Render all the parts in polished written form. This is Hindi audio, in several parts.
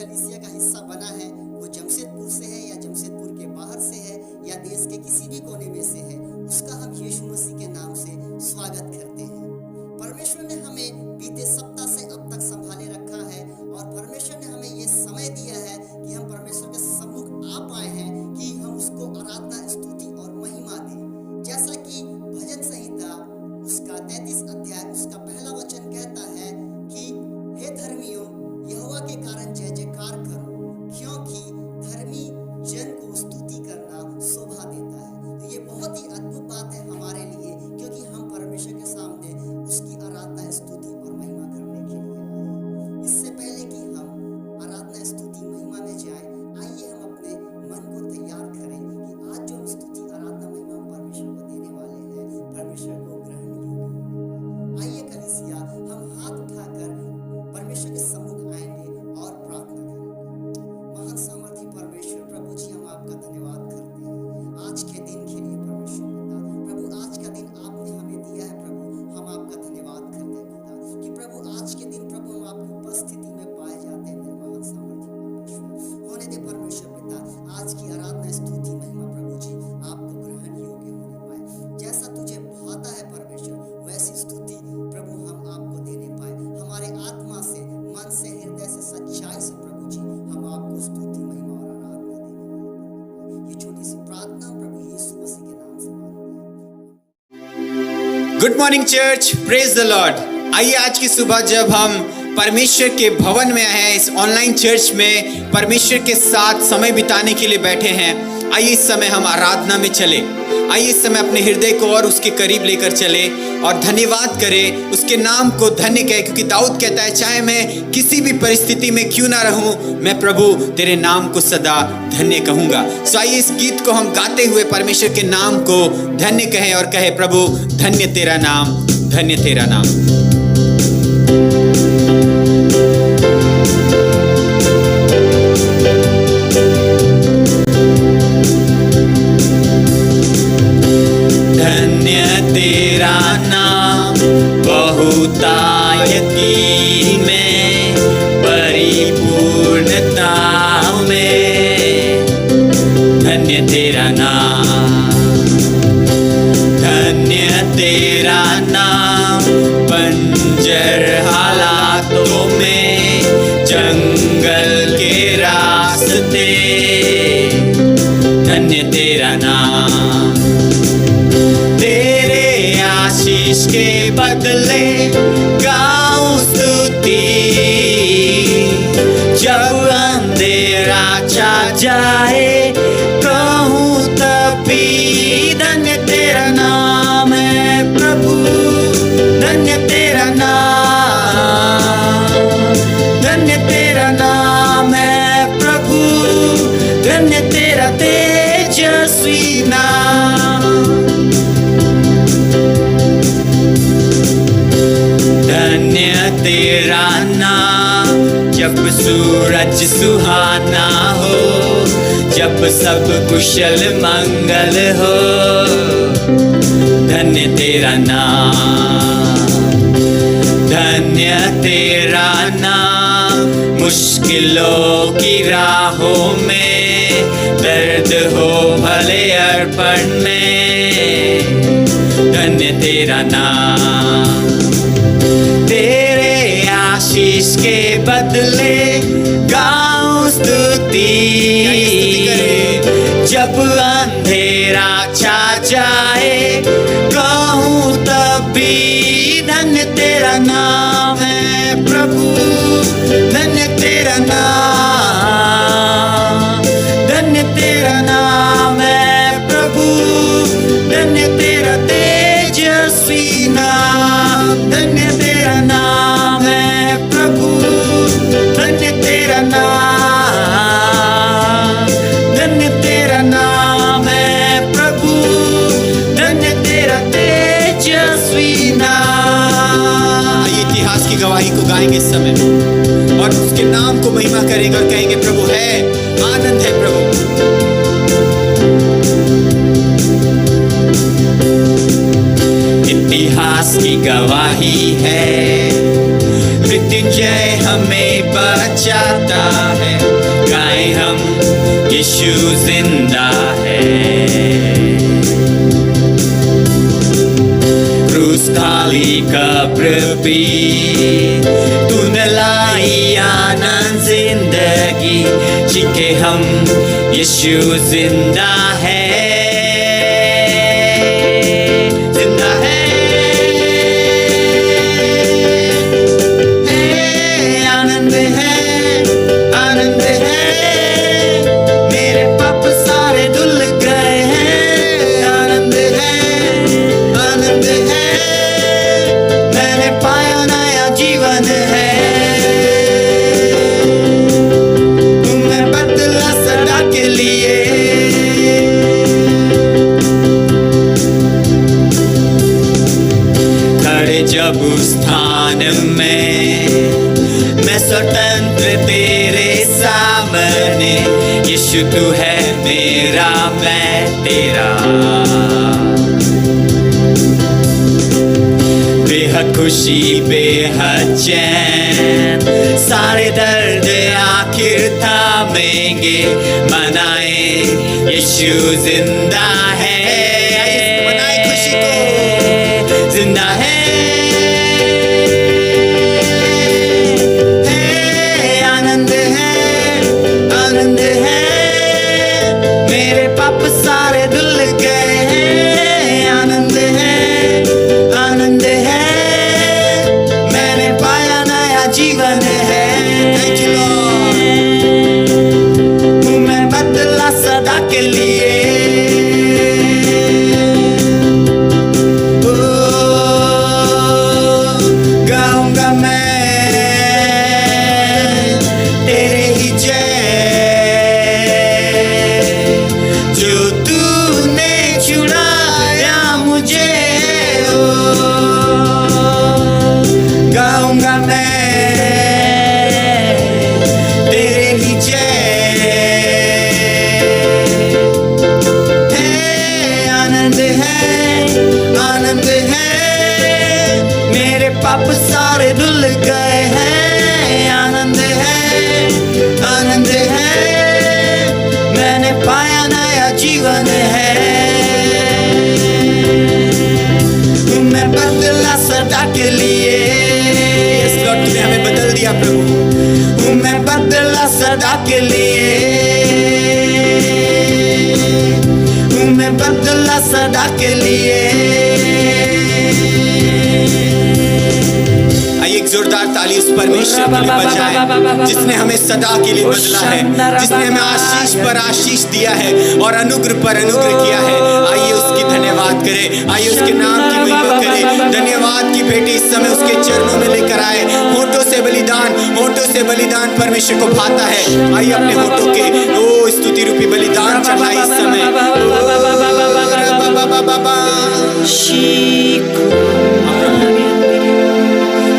कलीसिया का हिस्सा बना है वो जमशेदपुर से है या जमशेदपुर के बाहर से है या देश के किसी भी कोने में से है, उसका हम यीशु मसीह के नाम से स्वागत करते हैं। परमेश्वर ने हमें बीते सप्ताह से अब तक संभाले रखा है और परमेश्वर ने हमें ये समय दिया है कि हम परमेश्वर के सम्मुख आ पाए हैं कि हम उसको आराधना, स्तुति और महिमा दें। जैसा कि भजन संहिता उसका 33 अध्याय उसका पहला वचन कहता है कि हे धर्मियों, यहोवा के कारण जय जयकार करो, क्योंकि धर्मी जन को स्तुति करना शोभा देता है। तो ये बहुत ही अद्भुत बात है हमारे लिए, क्योंकि हम परमेश्वर के सामने उसकी आराधना, स्तुति और महिमा करने के लिए आए। इससे पहले कि हम आराधना, स्तुति, महिमा में जाएं, आइए हम अपने मन को तैयार करें कि आज जो हम स्तुति, आराधना, महिमा परमेश्वर को देने वाले हैं, परमेश्वर को ग्रहण कीजिए। आइए कलीसिया, हम हाथ उठाकर परमेश्वर के सम्मुख आएंगे और प्रार्थना करेंगे। महान सामर्थी परमेश्वर प्रभु जी, हम आपका धन्यवाद करते हैं आज के दिन के लिए। परमेश्वर पिता प्रभु, आज का दिन आपने हमें दिया है प्रभु, हम आपका धन्यवाद करते हैं खुदा कि प्रभु आज के दिन प्रभु हम आपकी उपस्थिति में पाए जाते हैं। मेरे महान सामर्थी परमेश्वर होने दे परमेश्वर पिता, आज की आराधना, स्तुति, महिमा प्रभु जी आपको ग्रहण योग्य होने पाए। जैसा तुझे भाता है परमेश्वर, वैसी स्तुति प्रभु हम आपको देने पाए। हमारे आत्मा से, मन से, हृदय से, सच्चाई से प्रभु जी हम आपको स्तुति, महिमा और आराधना देने वाले। ये छोटी सी प्रार्थना प्रभु यीशु मसीह के नाम से मांगते हैं। Good morning church, praise the Lord. आइए आज की सुबह जब हम परमेश्वर के भवन में आए हैं, इस ऑनलाइन चर्च में परमेश्वर के साथ समय बिताने के लिए बैठे हैं, आइए इस समय हम आराधना में चले। आइए इस समय अपने हृदय को और उसके करीब लेकर चले और धन्यवाद करें, उसके नाम को धन्य कहें, क्योंकि दाऊद कहता है चाहे मैं किसी भी परिस्थिति में क्यों ना रहूं, मैं प्रभु तेरे नाम को सदा धन्य कहूंगा। सो आइए इस गीत को हम गाते हुए परमेश्वर के नाम को धन्य कहें और कहे, प्रभु धन्य तेरा नाम, धन्य तेरा नाम। तेरा नाम बहुतायती में, परिपूर्णता में, धन्य तेरा नाम, धन्य तेरा नाम। बंजर हालातों में, जंगल के रास्ते, धन्य तेरा नाम। आशीष के बदले गाऊं स्तुति, जब अंधेरा छा जाए कहूं तभी, धन्य तेरा नाम है प्रभु, धन्य तेरा नाम, धन्य तेरा नाम है प्रभु, धन्य तेरा तेजस्वी नाम। धन्य तेरा नाम, जब सूरज सुहाना हो, जब सब कुशल मंगल हो, धन्य तेरा नाम, धन्य तेरा नाम। मुश्किलों की राहों में, दर्द हो भले अर्पण में, धन्य तेरा नाम। तेरे आशीष के बदले गाऊं स्तुति, जब अंधेरा छा जाए कहूं तभी, धन्य तेरा नाम है प्रभु, धन्य तेरा नाम, धन्य तेरा नाम है प्रभु, धन्य तेरा तेजस्वी नाम, धन्य तेरा नाम है प्रभु, धन्य तेरा नाम, धन्य तेरा नाम है प्रभु, धन्य तेरा तेजस्वी नाम। इतिहास की गवाही को गाएंगे इस समय और उसके नाम को महिमा करेंगे और कहेंगे प्रभु है, आनंद है प्रभु। इतिहास की गवाही है, मृत्यु मृत्युंजय हमें बचाता है, गाएं हम यीशु जिंदा है। क्रूस खाली कब्र भी तूने लाई आनंद जिंदगी, जीके हम यीशु जिंदा है, जिंदा है। आनंद है, आनंद है, मेरे पाप सारे धुल गए हैं। आनंद है, आनंद है, मैंने पाया नया जीवन है। तुम्हें बदला सदा के लिए, खड़े जब उस स्थान में मैं स्वतंत्र तेरे सामने, यीशु तू है मेरा मैं तेरा। बेहद खुशी बेहद चैन, सारे दर्द आखिर थामेंगे, मनाए यीशु जिंदा है, मनाए खुशी को, जिंदा है। आनंद है, आनंद है, मेरे पाप सारे धुल गए हैं। आनंद है, आनंद है, मैंने पाया नया जीवन है। Thank you Lord, तुम्हें बदला सदा के लिए। ओ, गाऊंगा मैं तेरे ही जय, जो तूने छुड़ाया मुझे। ओ, गाऊंगा मैं तेरे ही जय। है आनंद है, आनंद है, मेरे पाप सारे धुल गए हैं। आनंद है, आनंद है, मैंने पाया नया जीवन है। तुम्हें बदला सदा के लिए। Yes Lord, तूने हमें बदल दिया प्रभु, तुम्हें बदला सदा के लिए, तुम्हें बदला सदा के लिए। आइए एक जोरदार ताली उस परमेश्वर के लिए बजाएं, जिसने हमें सदा के लिए बदला है, जिसने हमें आशीष पर आशीष दिया है और अनुग्रह पर अनुग्रह किया है। आइए उसकी धन्यवाद करें, आइए उसके नाम की महिमा करें। धन्यवाद की भेंट इस समय उसके चरणों में लेकर आए। होठों से बलिदान परमेश्वर को भाता है। आइए अपने होठों के ओ स्तुति रूपी बलिदान चढ़ाइए इस समय।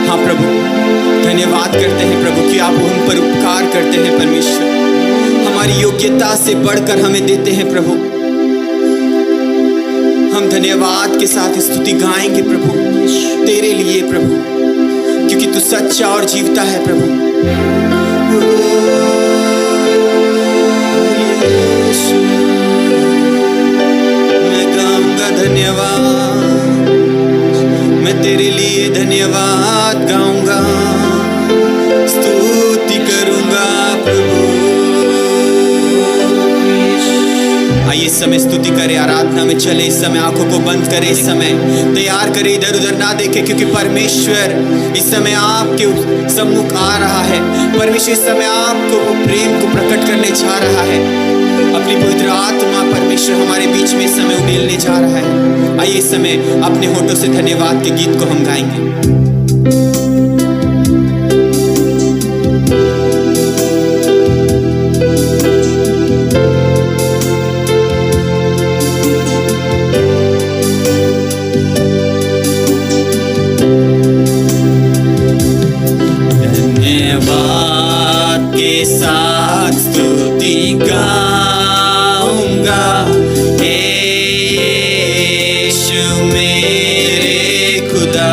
हाँ प्रभु, धन्यवाद करते हैं प्रभु कि आप हम पर उपकार करते हैं। परमेश्वर हमारी योग्यता से बढ़कर हमें देते हैं प्रभु। हम धन्यवाद के साथ स्तुति गाएंगे प्रभु तेरे लिए प्रभु, क्योंकि तू सच्चा और जीवता है प्रभु। मैं गाऊंगा धन्यवाद, मैं तेरे लिए धन्यवाद गाऊंगा, स्तुति करूंगा प्रभु। आइए इस समय स्तुति करें, आराधना में चले। इस समय आंखों को बंद करें, इस समय तैयार करें, इधर उधर ना देखें, क्योंकि परमेश्वर इस समय आपके सम्मुख आ रहा है। परमेश्वर इस समय आपको वो प्रेम को प्रकट करने जा रहा है। अपनी पवित्र आत्मा परमेश्वर हमारे बीच में इस समय उड़ेलने जा रहा है। आइए इस समय अपने होठों से धन्यवाद के गीत को हम गाएंगे। धन्यवाद के साथ स्तुति गाऊंगा, हे यीशु मेरे खुदा।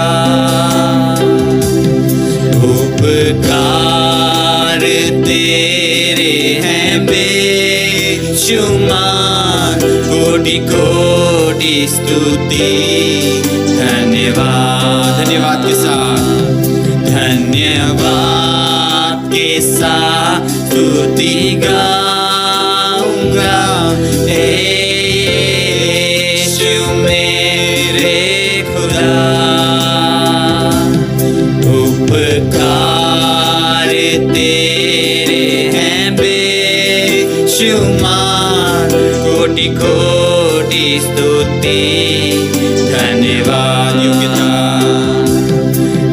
उपकार तेरे हैं बेशुमार, कोटि कोटि स्तुति। धन्यवाद, धन्यवाद के साथ, धन्यवाद के साथ स्तुति गाऊंगा। हे यीशु मेरे खुदा, उपकार तेरे हैं बेशुमार, कोटि कोटि स्तुति। धन्यवाद।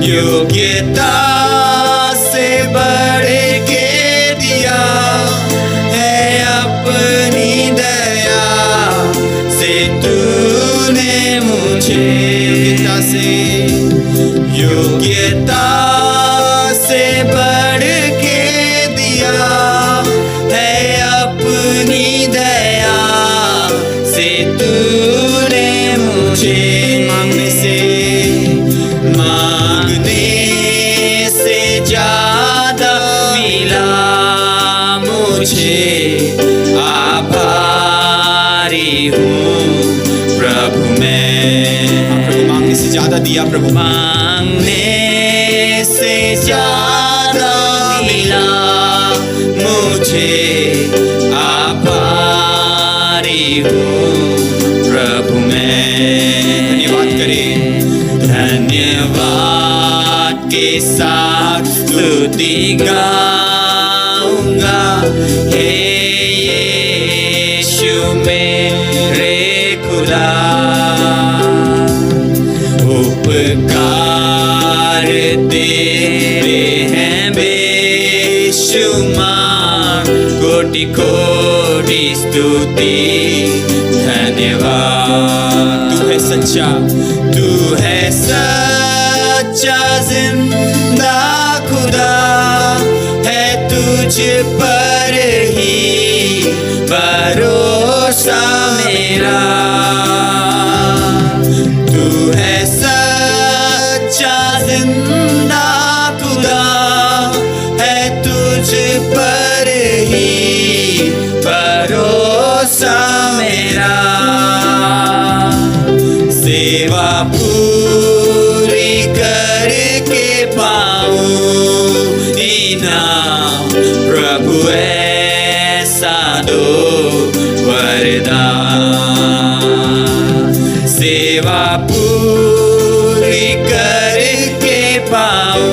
योग्यता से बढ़ के दिया है अपनी दया से तूने मुझे। योग्यता से बढ़ के दिया है अपनी दया से तूने मुझे। मांगने से ज्यादा मिला मुझे, आभारी हूँ प्रभु मैं। प्रभु मांगने से ज्यादा दिया, प्रभु मांगने से ज्यादा मिला मुझे, आभारी हूँ प्रभु मैं। धन्यवाद करें। धन्यवाद के साथ स्तुति गाऊंगा। हे यीशु मेरे खुदा, उपकार तेरे हैं बेशुमार, कोटि कोटि स्तुति। धन्यवाद। तू है सच्चा, तू है सच्चा जिंदा खुदा, है तुझ पर ही भरोसा मेरा। तू है सच्चा जिंदा खुदा, है तुझ पर ही भरोसा मेरा। सेवा पूरी करके पाऊं इनाम, प्रभु ऐसा दो वरदान। सेवा पूरी करके पाऊं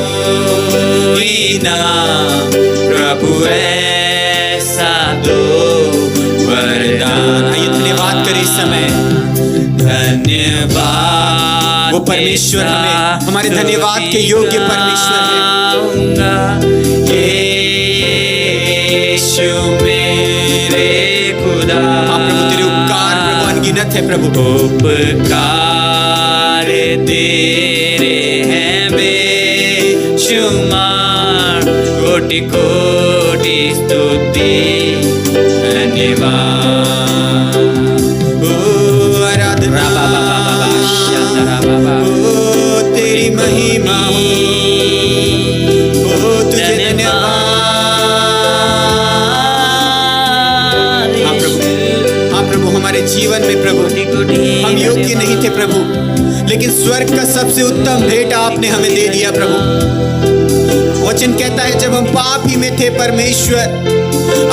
इनाम, प्रभु ऐसा दो वरदान। आइए धन्यवाद करें इस समय। धन्यवाद। वो परमेश्वर हमें, हमारे धन्यवाद के योग्य परमेश्वर है। हे यीशु मेरे खुदा, हाँ प्रभु तेरे उपकार प्रभु अनगिनत है प्रभु। उपकार तेरे हैं बेशुमार, कोटि कोटि स्तुति। धन्यवाद। तेरी महिमा हो, तुझे धन्यवाद। हाँ प्रभु, हाँ प्रभु हमारे जीवन में प्रभु हम योग्य नहीं थे प्रभु, लेकिन स्वर्ग का सबसे उत्तम भेंट आपने हमें दे दिया प्रभु। वचन कहता है जब हम पापी में थे परमेश्वर,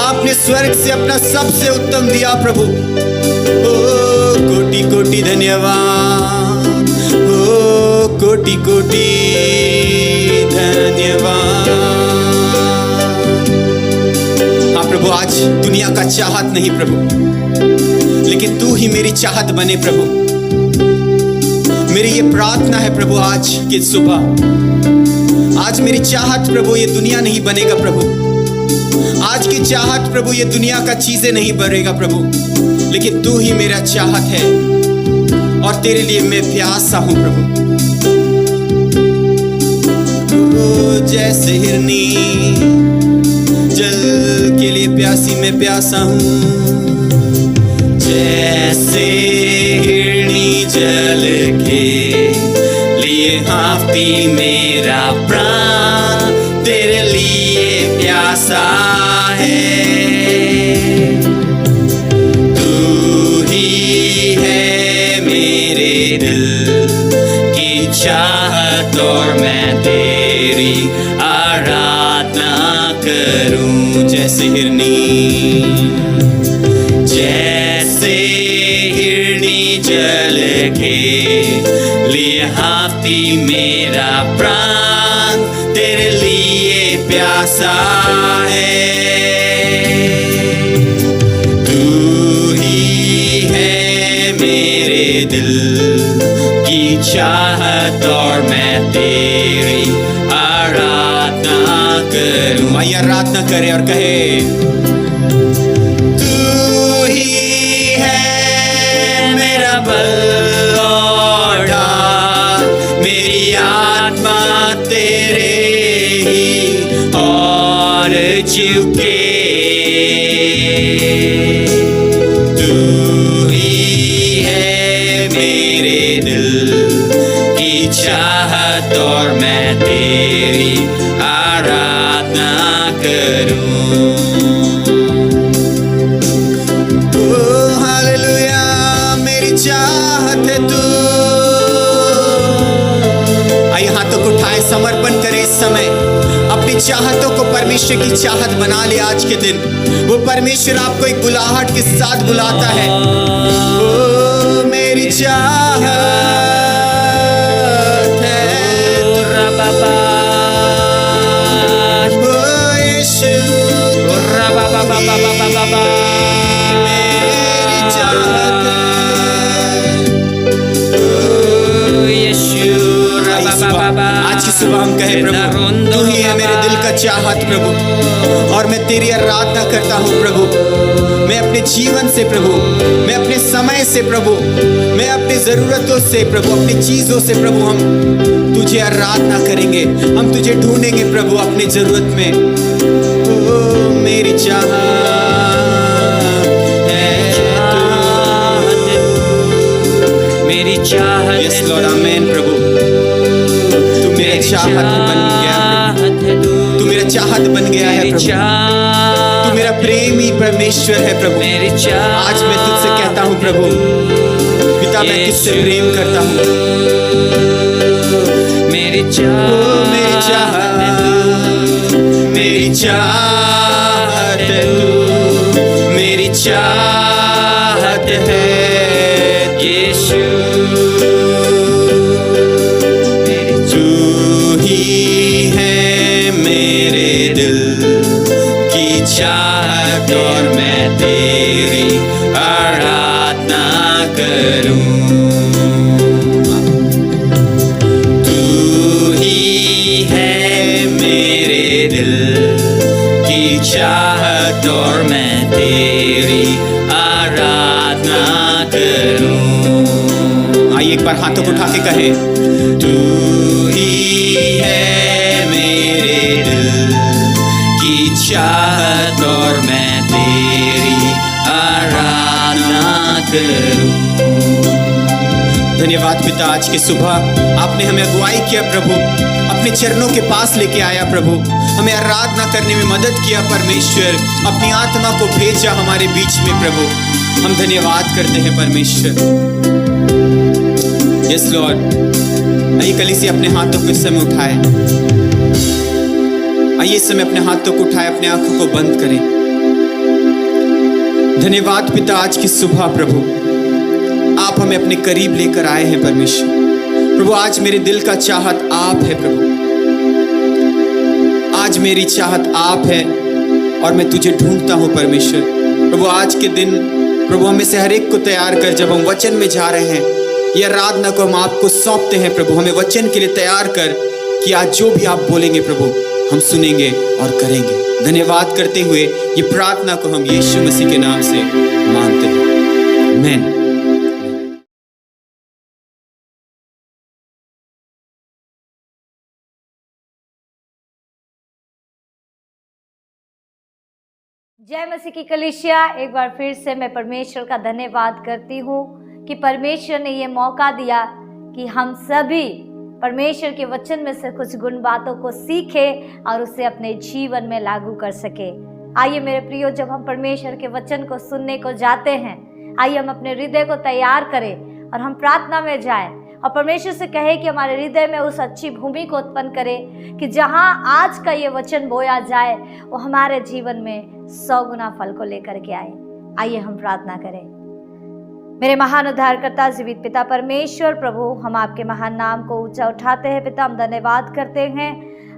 आपने स्वर्ग से अपना सबसे उत्तम दिया प्रभु। ओ कोटि कोटि धन्यवाद, ओ कोटि कोटि धन्यवाद। हाँ प्रभु आज दुनिया का चाहत नहीं प्रभु, लेकिन तू ही मेरी चाहत बने प्रभु। मेरी ये प्रार्थना है प्रभु आज की सुबह, आज मेरी चाहत प्रभु ये दुनिया नहीं बनेगा प्रभु। आज की चाहत प्रभु ये दुनिया का चीजें नहीं बनेगा प्रभु, लेकिन तू ही मेरा चाहत है और तेरे लिए मैं प्यासा हूं प्रभु। जैसे हिरनी जल के लिए प्यासी मैं प्यासा हूं, जैसे हिरनी जल के लिए हाँफती मेरा प्राण तेरे लिए प्यासा है। जैसे हिरनी जल के लिए हाथी मेरा प्राण तेरे लिए प्यासा है। तू ही है मेरे दिल की चाहत और मैं तेरी आराधना करूं। आइए आराधना करें और कहे, तू ही है मेरा बल और ढाल, मेरी आत्मा तेरे ही और झुके। तू ही है मेरे दिल की चाहत और मैं तेरी आराधना करूं। ओ हालेलुया, मेरी चाहत है तू। आइए हाथों को उठाए, समर्पण करें इस समय। अपनी चाहतों को परमेश्वर की चाहत बना ले। आज के दिन वो परमेश्वर आपको एक बुलाहट के साथ बुलाता है। ओ मेरी चाहत है तू। ओ यीशु मेरी चाहत है। आज की सुबह हम कहे, प्रभु तू ही है मेरे दिल का चाहत प्रभु, और मैं तेरी आराधना करता हूँ प्रभु। मैं अपने जीवन से प्रभु, मैं अपने समय से प्रभु, मैं अपनी जरूरतों से प्रभु, अपनी चीजों से प्रभु हम तुझे आराधना करेंगे। हम तुझे ढूंढेंगे प्रभु अपनी जरूरत में। ओ मेरी चाहत है तू, मेरी चाहत। यस लॉर्ड, आमीन प्रभु। तू मेरा चाहत बन गया प्रभु, तू मेरा चाहत बन गया है प्रभु। तू मेरा प्रेमी परमेश्वर है प्रभु। आज मैं तुझसे कहता हूँ प्रभु, पिता मैं तुझसे प्रेम करता हूँ। मेरी चाहत, मेरी चाहत, मेरी चाहत है तू, मेरी चाहत है यीशु। तू ही है मेरे दिल की चाहत और मैं तेरी आराधना करूं। तू ही है मेरे दिल की चाहत और मैं तेरी आराधना करूं। आइए एक बार हाथों को उठा के कहे, तू ही है मेरे दिल की चाहत और मैं तेरी आराधना करूं। धन्यवाद पिता, आज की सुबह आपने हमें अगुवाई किया प्रभु, अपने चरणों के पास लेके आया प्रभु, हमें आराधना करने में मदद किया परमेश्वर, अपनी आत्मा को भेजा हमारे बीच में प्रभु। हम धन्यवाद करते हैं परमेश्वर। Yes Lord. आइए कलीसिया अपने हाथों को इस समय उठाए। आइए इस समय अपने हाथों को उठाए, अपने आंखों को बंद करें। धन्यवाद पिता, आज की सुबह प्रभु आप हमें अपने करीब लेकर आए हैं परमेश्वर। प्रभु आज मेरे दिल का चाहत आप है प्रभु, आज मेरी चाहत आप है और मैं तुझे ढूंढता हूं परमेश्वर। प्रभु आज के दिन प्रभु हमें से हर एक को तैयार कर, जब हम वचन में जा रहे हैं, यह आराधना को हम आपको सौंपते हैं प्रभु। हमें वचन के लिए तैयार कर कि आज जो भी आप बोलेंगे प्रभु हम सुनेंगे और करेंगे। धन्यवाद करते हुए ये प्रार्थना को हम यीशु मसीह के नाम से मांगते हैं, आमीन। जय मसीह की कलीसिया। एक बार फिर से मैं परमेश्वर का धन्यवाद करती हूँ कि परमेश्वर ने ये मौका दिया कि हम सभी परमेश्वर के वचन में से कुछ गुण बातों को सीखें और उसे अपने जीवन में लागू कर सके। आइए मेरे प्रियो, जब हम परमेश्वर के वचन को सुनने को जाते हैं, आइए हम अपने हृदय को तैयार करें और हम प्रार्थना में जाएं और परमेश्वर से कहे कि हमारे हृदय में उस अच्छी भूमि को उत्पन्न करे कि जहाँ आज का ये वचन बोया जाए वो हमारे जीवन में 100 गुना फल को लेकर के आए। आइए हम प्रार्थना करें। मेरे महान उद्धारकर्ता जीवित पिता परमेश्वर प्रभु, हम आपके महान नाम को ऊंचा उठाते हैं पिता। हम धन्यवाद करते हैं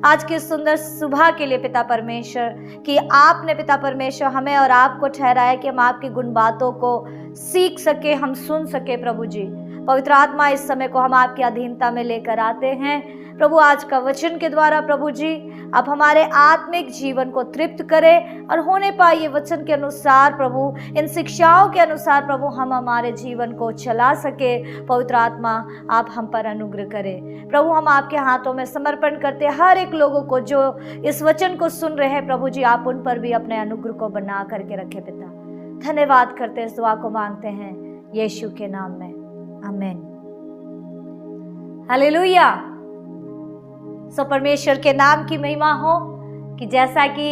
आज की सुंदर सुबह के लिए पिता परमेश्वर कि आपने पिता परमेश्वर हमें और आपको ठहराया कि हम आपकी गुण बातों को सीख सके, हम सुन सके। प्रभु जी, पवित्र आत्मा इस समय को हम आपकी अधीनता में लेकर आते हैं प्रभु। आज का वचन के द्वारा प्रभु जी आप हमारे आत्मिक जीवन को तृप्त करें और होने पाए ये वचन के अनुसार प्रभु, इन शिक्षाओं के अनुसार प्रभु हम हमारे जीवन को चला सके। पवित्र आत्मा आप हम पर अनुग्रह करें प्रभु। हम आपके हाथों में समर्पण करते हर एक लोगों को जो इस वचन को सुन रहे हैं प्रभु जी, आप उन पर भी अपने अनुग्रह को बना करके रखे पिता। धन्यवाद करते इस दुआ को मांगते हैं यीशु के नाम में, आमीन। हालेलुया। सो परमेश्वर के नाम की महिमा हो कि जैसा कि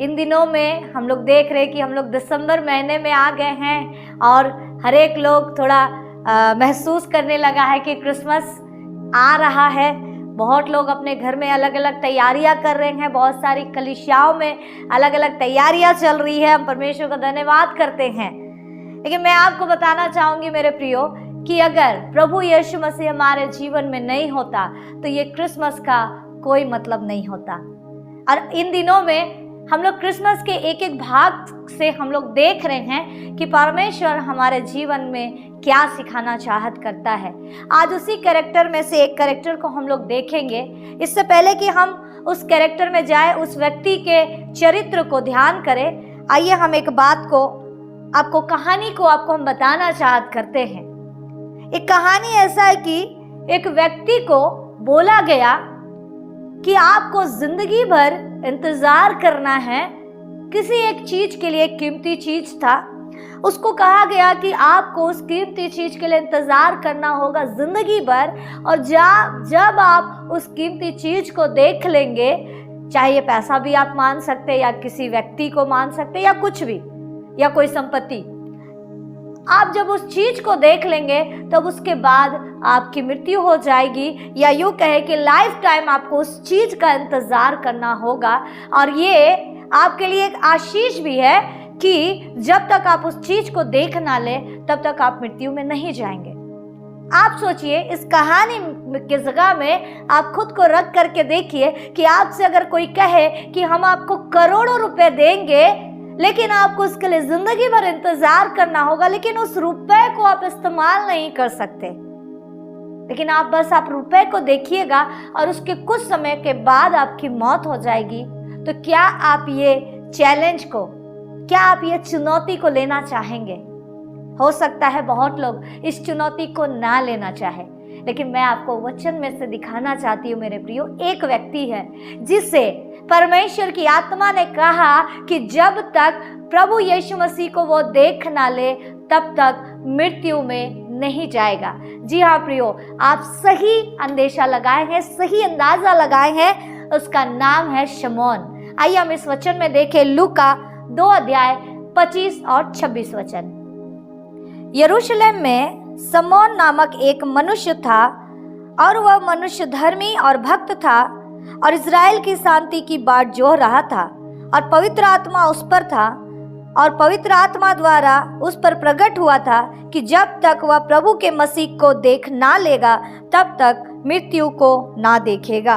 इन दिनों में हम लोग देख रहे हैं कि हम लोग दिसंबर महीने में आ गए हैं और हर एक लोग थोड़ा महसूस करने लगा है कि क्रिसमस आ रहा है। बहुत लोग अपने घर में अलग अलग तैयारियां कर रहे हैं, बहुत सारी कलीसियाओं में अलग अलग तैयारियां चल रही है। हम परमेश्वर का धन्यवाद करते हैं। लेकिन मैं आपको बताना चाहूँगी मेरे प्रियो कि अगर प्रभु यीशु मसीह हमारे जीवन में नहीं होता तो ये क्रिसमस का कोई मतलब नहीं होता। और इन दिनों में हम लोग क्रिसमस के एक एक भाग से हम लोग देख रहे हैं कि परमेश्वर हमारे जीवन में क्या सिखाना चाहत करता है। आज उसी कैरेक्टर में से एक कैरेक्टर को हम लोग देखेंगे। इससे पहले कि हम उस कैरेक्टर में जाए, उस व्यक्ति के चरित्र को ध्यान करें, आइए हम एक बात को आपको कहानी को आपको हम बताना चाहत करते हैं। एक कहानी ऐसा है कि एक व्यक्ति को बोला गया कि आपको जिंदगी भर इंतजार करना है किसी एक चीज के लिए। कीमती चीज था, उसको कहा गया कि आपको उस कीमती चीज के लिए इंतजार करना होगा जिंदगी भर। और जब आप उस कीमती चीज को देख लेंगे, चाहे ये पैसा भी आप मान सकते हैं या किसी व्यक्ति को मान सकते हैं या कुछ भी, या कोई संपत्ति, आप जब उस चीज को देख लेंगे तब उसके बाद आपकी मृत्यु हो जाएगी, या यूं कहे कि लाइफ टाइम आपको उस चीज का इंतजार करना होगा। और ये आपके लिए एक आशीष भी है कि जब तक आप उस चीज को देख ना ले तब तक आप मृत्यु में नहीं जाएंगे। आप सोचिए, इस कहानी की जगह में आप खुद को रख करके देखिए कि आपसे अगर कोई कहे कि हम आपको करोड़ों रुपए देंगे लेकिन आपको उसके लिए जिंदगी भर इंतजार करना होगा, लेकिन उस रुपए को आप इस्तेमाल नहीं कर सकते। लेकिन आप रुपए को देखिएगा और उसके कुछ समय के बाद आपकी मौत हो जाएगी, तो क्या आप ये चैलेंज को, क्या आप ये चुनौती को लेना चाहेंगे? हो सकता है बहुत लोग इस चुनौती को ना लेना चाहे, लेकिन मैं आपको वचन में से दिखाना चाहती हूँ मेरे प्रियो, एक व्यक्ति है जिसे परमेश्वर की आत्मा ने कहा कि जब तक प्रभु यीशु मसीह को वो देख ना ले तब तक मृत्यु में नहीं जाएगा। जी हाँ प्रियो, आप सही अंदेशा लगाए हैं, सही अंदाजा लगाए हैं। उसका नाम है शमौन। आइए हम इस वचन में देखें लूका 2 अध्याय 25 और 26 वचन। यरूशलेम में शमौन नामक एक मनुष्य था और वह मनुष्य धर्मी और भक्त था और इज़राइल की शांति की बाट जोह रहा था, और पवित्र आत्मा उस पर था और पवित्र आत्मा द्वारा उस पर प्रकट हुआ था कि जब तक वह प्रभु के मसीह को देख ना लेगा तब तक मृत्यु को ना देखेगा।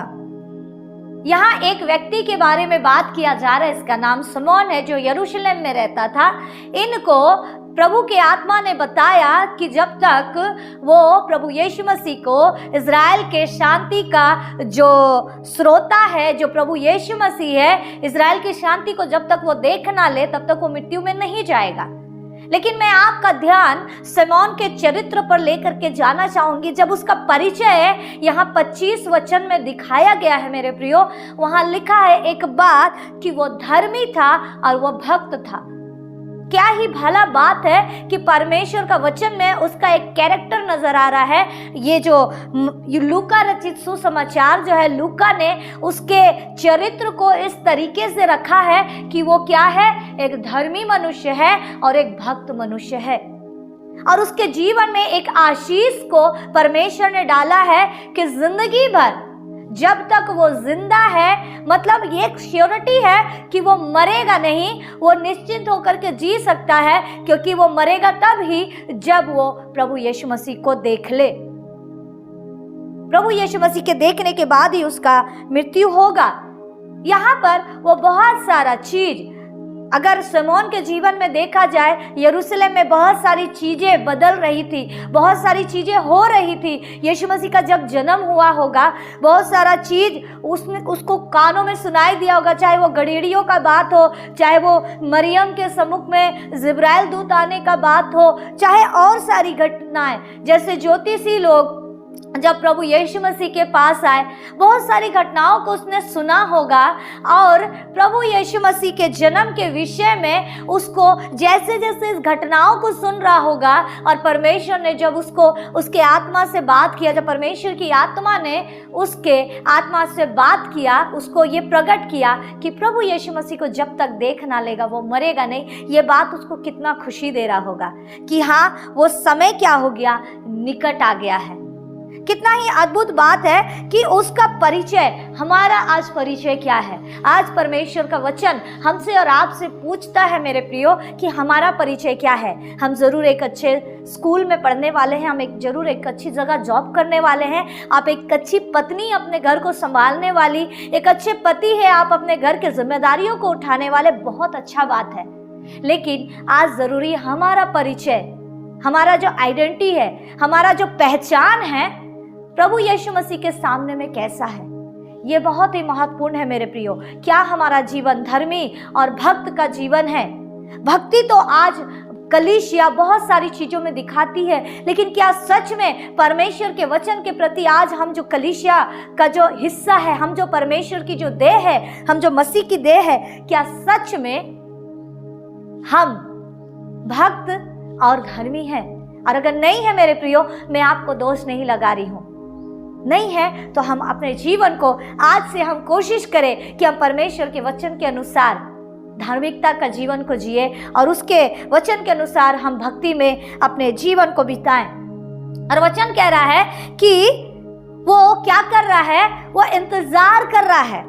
यहाँ एक व्यक्ति के बारे में बात किया जा रहा है, इसका नाम शमौन है, जो यरूशलेम में रहता था। इनको प्रभु के आत्मा ने बताया कि जब तक वो प्रभु यीशु मसीह को, इज़राइल के शांति का जो श्रोता है, जो प्रभु यीशु मसीह है, इज़राइल की शांति को जब तक वो देख ना ले तब तक वो मृत्यु में नहीं जाएगा। लेकिन मैं आपका ध्यान शमौन के चरित्र पर लेकर के जाना चाहूंगी। जब उसका परिचय यहाँ 25 वचन में दिखाया गया है मेरे प्रियो, वहां लिखा है एक बात कि वो धर्मी था और वो भक्त था। क्या ही भला बात है कि परमेश्वर का वचन में उसका एक कैरेक्टर नजर आ रहा है। ये जो लूका रचित सुसमाचार जो है, लूका ने उसके चरित्र को इस तरीके से रखा है कि वो क्या है, एक धर्मी मनुष्य है और एक भक्त मनुष्य है। और उसके जीवन में एक आशीष को परमेश्वर ने डाला है कि जिंदगी भर जब तक वो जिंदा है, मतलब ये एक श्योरिटी है कि वो मरेगा नहीं, वो निश्चिंत होकर के जी सकता है, क्योंकि वो मरेगा तब ही जब वो प्रभु यीशु मसीह को देख ले। प्रभु यीशु मसीह के देखने के बाद ही उसका मृत्यु होगा। यहाँ पर वो बहुत सारा चीज, अगर शमौन के जीवन में देखा जाए, यरूशलेम में बहुत सारी चीजें बदल रही थी, बहुत सारी चीजें हो रही थी। यीशु मसीह का जब जन्म हुआ होगा, बहुत सारा चीज उसको कानों में सुनाई दिया होगा, चाहे वो गड़ेड़ियों का बात हो, चाहे वो मरियम के सम्मुख में जिब्राइल दूत आने का बात हो, चाहे और सारी घटनाएं, जैसे ज्योतिषी लोग जब प्रभु यीशु मसीह के पास आए, बहुत सारी घटनाओं को उसने सुना होगा और प्रभु यीशु मसीह के जन्म के विषय में उसको जैसे जैसे इस घटनाओं को सुन रहा होगा, और परमेश्वर ने जब उसको उसके आत्मा से बात किया, जब परमेश्वर की आत्मा ने उसके आत्मा से बात किया, उसको ये प्रकट किया कि प्रभु यीशु मसीह को जब तक देख ना लेगा वो मरेगा नहीं, ये बात उसको कितना खुशी दे रहा होगा कि हाँ, वो समय क्या हो गया, निकट आ गया है। कितना ही अद्भुत बात है कि उसका परिचय, हमारा आज परिचय क्या है। आज परमेश्वर का वचन हमसे और आपसे पूछता है मेरे प्रियो कि हमारा परिचय क्या है। हम जरूर एक अच्छे स्कूल में पढ़ने वाले हैं, हम जरूर एक अच्छी जगह जॉब करने वाले हैं, आप एक अच्छी पत्नी अपने घर को संभालने वाली, एक अच्छे पति है, आप अपने घर के जिम्मेदारियों को उठाने वाले, बहुत अच्छा बात है। लेकिन आज जरूरी हमारा परिचय, हमारा जो आइडेंटिटी है, हमारा जो पहचान है प्रभु यीशु मसीह के सामने में कैसा है, ये बहुत ही महत्वपूर्ण है मेरे प्रियो। क्या हमारा जीवन धर्मी और भक्त का जीवन है? भक्ति तो आज कलीसिया बहुत सारी चीजों में दिखाती है, लेकिन क्या सच में परमेश्वर के वचन के प्रति आज हम जो कलीसिया का जो हिस्सा है, हम जो परमेश्वर की जो देह है, हम जो मसीह की देह है, क्या सच में हम भक्त और धर्मी हैं? और अगर नहीं है मेरे प्रियो, मैं आपको दोष नहीं लगा रही हूं, नहीं है तो हम अपने जीवन को आज से हम कोशिश करें कि हम परमेश्वर के वचन के अनुसार धार्मिकता का जीवन को जिए और उसके वचन के अनुसार हम भक्ति में अपने जीवन को बिताएं। और वचन कह रहा है कि वो क्या कर रहा है, वो इंतजार कर रहा है।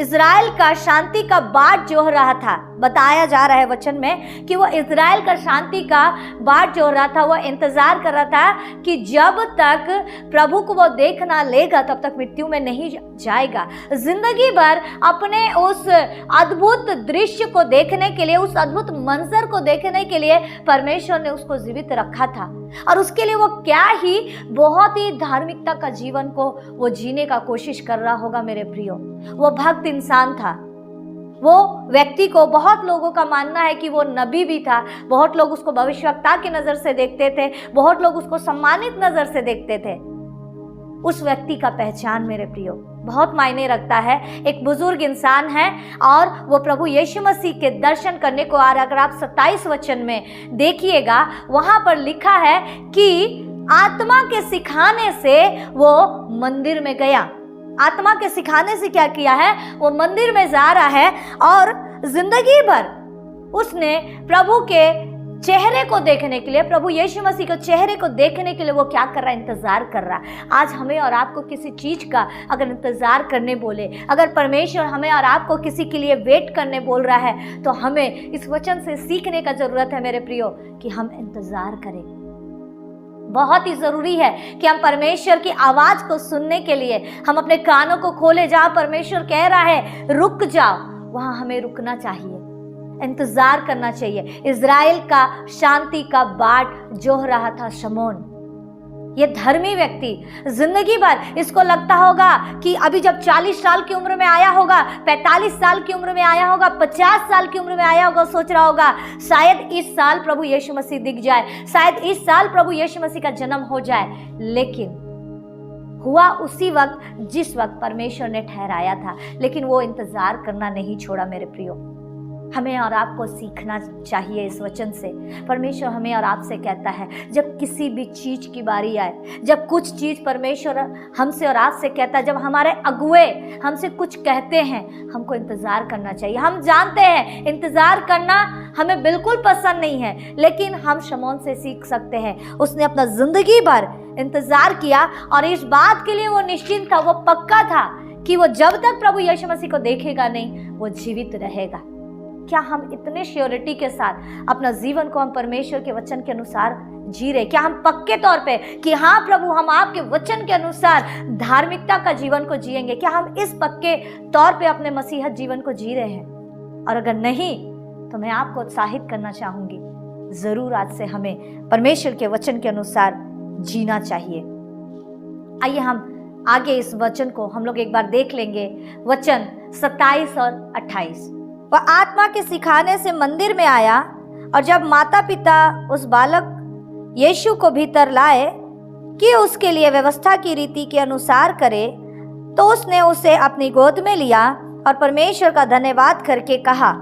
इज़राइल का शांति का बाट जोह रहा था। बताया जा रहा है वचन में कि वो इज़राइल का शांति का बाट जोह रहा था, वो इंतजार कर रहा था कि जब तक प्रभु को वो देख ना लेगा तब तक मृत्यु में नहीं जाएगा। जिंदगी भर अपने उस अद्भुत दृश्य को देखने के लिए, उस अद्भुत मंजर को देखने के लिए परमेश्वर ने उसको जीवित रखा था, और उसके लिए वो क्या ही बहुत ही धार्मिकता का जीवन को वो जीने का कोशिश कर रहा होगा मेरे प्रियो। वो भक्त इंसान था। वो व्यक्ति को बहुत लोगों का मानना है कि वो नबी भी था, बहुत लोग उसको भविष्यवक्ता की नजर से देखते थे, बहुत लोग उसको सम्मानित नजर से देखते थे। उस व्यक्ति का पहचान मेरे प्रियो बहुत मायने रखता है। एक बुजुर्ग इंसान है और वो प्रभु यीशु मसीह के दर्शन करने को आ रहा। अगर आप 27 वचन में देखिएगा, वहां पर लिखा है कि आत्मा के सिखाने से वो मंदिर में गया। आत्मा के सिखाने से क्या किया है, वो मंदिर में जा रहा है और जिंदगी भर उसने प्रभु के चेहरे को देखने के लिए, प्रभु यीशु मसीह के चेहरे को देखने के लिए वो क्या कर रहा है, इंतजार कर रहा है। आज हमें और आपको किसी चीज का अगर इंतजार करने बोले, अगर परमेश्वर हमें और आपको किसी के लिए वेट करने बोल रहा है, तो हमें इस वचन से सीखने का जरूरत है मेरे प्रियो कि हम इंतजार करें। बहुत ही जरूरी है कि हम परमेश्वर की आवाज को सुनने के लिए हम अपने कानों को खोले। जहां परमेश्वर कह रहा है रुक जाओ, वहां हमें रुकना चाहिए, इंतजार करना चाहिए। इज़राइल का शांति का बाट जोह रहा था शमौन। ये धर्मी व्यक्ति जिंदगी भर इसको लगता होगा कि अभी जब 40 साल की उम्र में आया होगा, 45 साल की उम्र में आया होगा, 50 साल की उम्र में आया होगा, सोच रहा होगा शायद इस साल प्रभु यीशु मसीह दिख जाए, शायद इस साल प्रभु यीशु मसीह का जन्म हो जाए। लेकिन हुआ उसी वक्त जिस वक्त परमेश्वर ने ठहराया था, लेकिन वो इंतजार करना नहीं छोड़ा मेरे प्रियो। हमें और आपको सीखना चाहिए इस वचन से। परमेश्वर हमें और आपसे कहता है, जब किसी भी चीज़ की बारी आए, जब कुछ चीज़ परमेश्वर हमसे और आपसे कहता है, जब हमारे अगुए हमसे कुछ कहते हैं, हमको इंतज़ार करना चाहिए। हम जानते हैं इंतज़ार करना हमें बिल्कुल पसंद नहीं है, लेकिन हम शमौन से सीख सकते हैं। उसने अपना ज़िंदगी भर इंतज़ार किया और इस बात के लिए वो निश्चिंत था, वो पक्का था कि वो जब तक प्रभु यीशु मसीह को देखेगा नहीं, वो जीवित रहेगा। क्या हम इतने श्योरिटी के साथ अपना जीवन को हम परमेश्वर के वचन के अनुसार जी रहे? क्या हम पक्के तौर पे कि हाँ प्रभु, हम आपके वचन के अनुसार धार्मिकता का जीवन को जिएंगे? क्या हम इस पक्के तौर पे अपने मसीहत जीवन को जी रहे हैं? और अगर नहीं, तो मैं आपको उत्साहित करना चाहूंगी, जरूर आज से हमें परमेश्वर के वचन के अनुसार जीना चाहिए। आइए हम आगे इस वचन को हम लोग एक बार देख लेंगे, वचन 27 और 28। वह आत्मा के सिखाने से मंदिर में आया, और जब माता पिता उस बालक यीशु को भीतर लाए कि उसके लिए व्यवस्था की रीति के अनुसार करे, तो उसने उसे अपनी गोद में लिया और परमेश्वर का धन्यवाद करके कहा।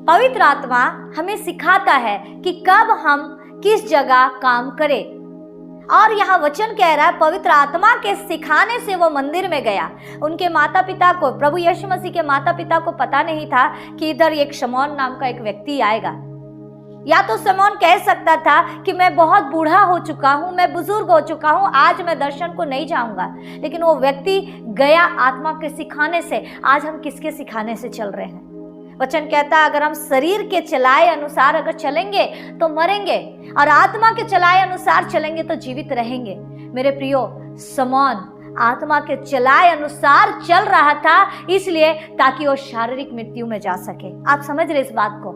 पवित्र आत्मा हमें सिखाता है कि कब हम किस जगह काम करें। और यहाँ वचन कह रहा है, पवित्र आत्मा के सिखाने से वो मंदिर में गया। उनके माता पिता को, प्रभु यीशु मसीह के माता पिता को पता नहीं था कि इधर एक शमौन नाम का एक व्यक्ति आएगा। या तो शमौन कह सकता था कि मैं बहुत बूढ़ा हो चुका हूँ, मैं बुजुर्ग हो चुका हूँ, आज मैं दर्शन को नहीं जाऊंगा। लेकिन वो व्यक्ति गया आत्मा के सिखाने से। आज हम किसके सिखाने से चल रहे हैं? वचन कहता है, अगर हम शरीर के चलाए अनुसार अगर चलेंगे तो मरेंगे, और आत्मा के चलाए अनुसार चलेंगे तो जीवित रहेंगे। मेरे प्रियो, शमौन आत्मा के चलाए अनुसार चल रहा था, इसलिए ताकि वो शारीरिक मृत्यु में जा सके। आप समझ रहे इस बात को?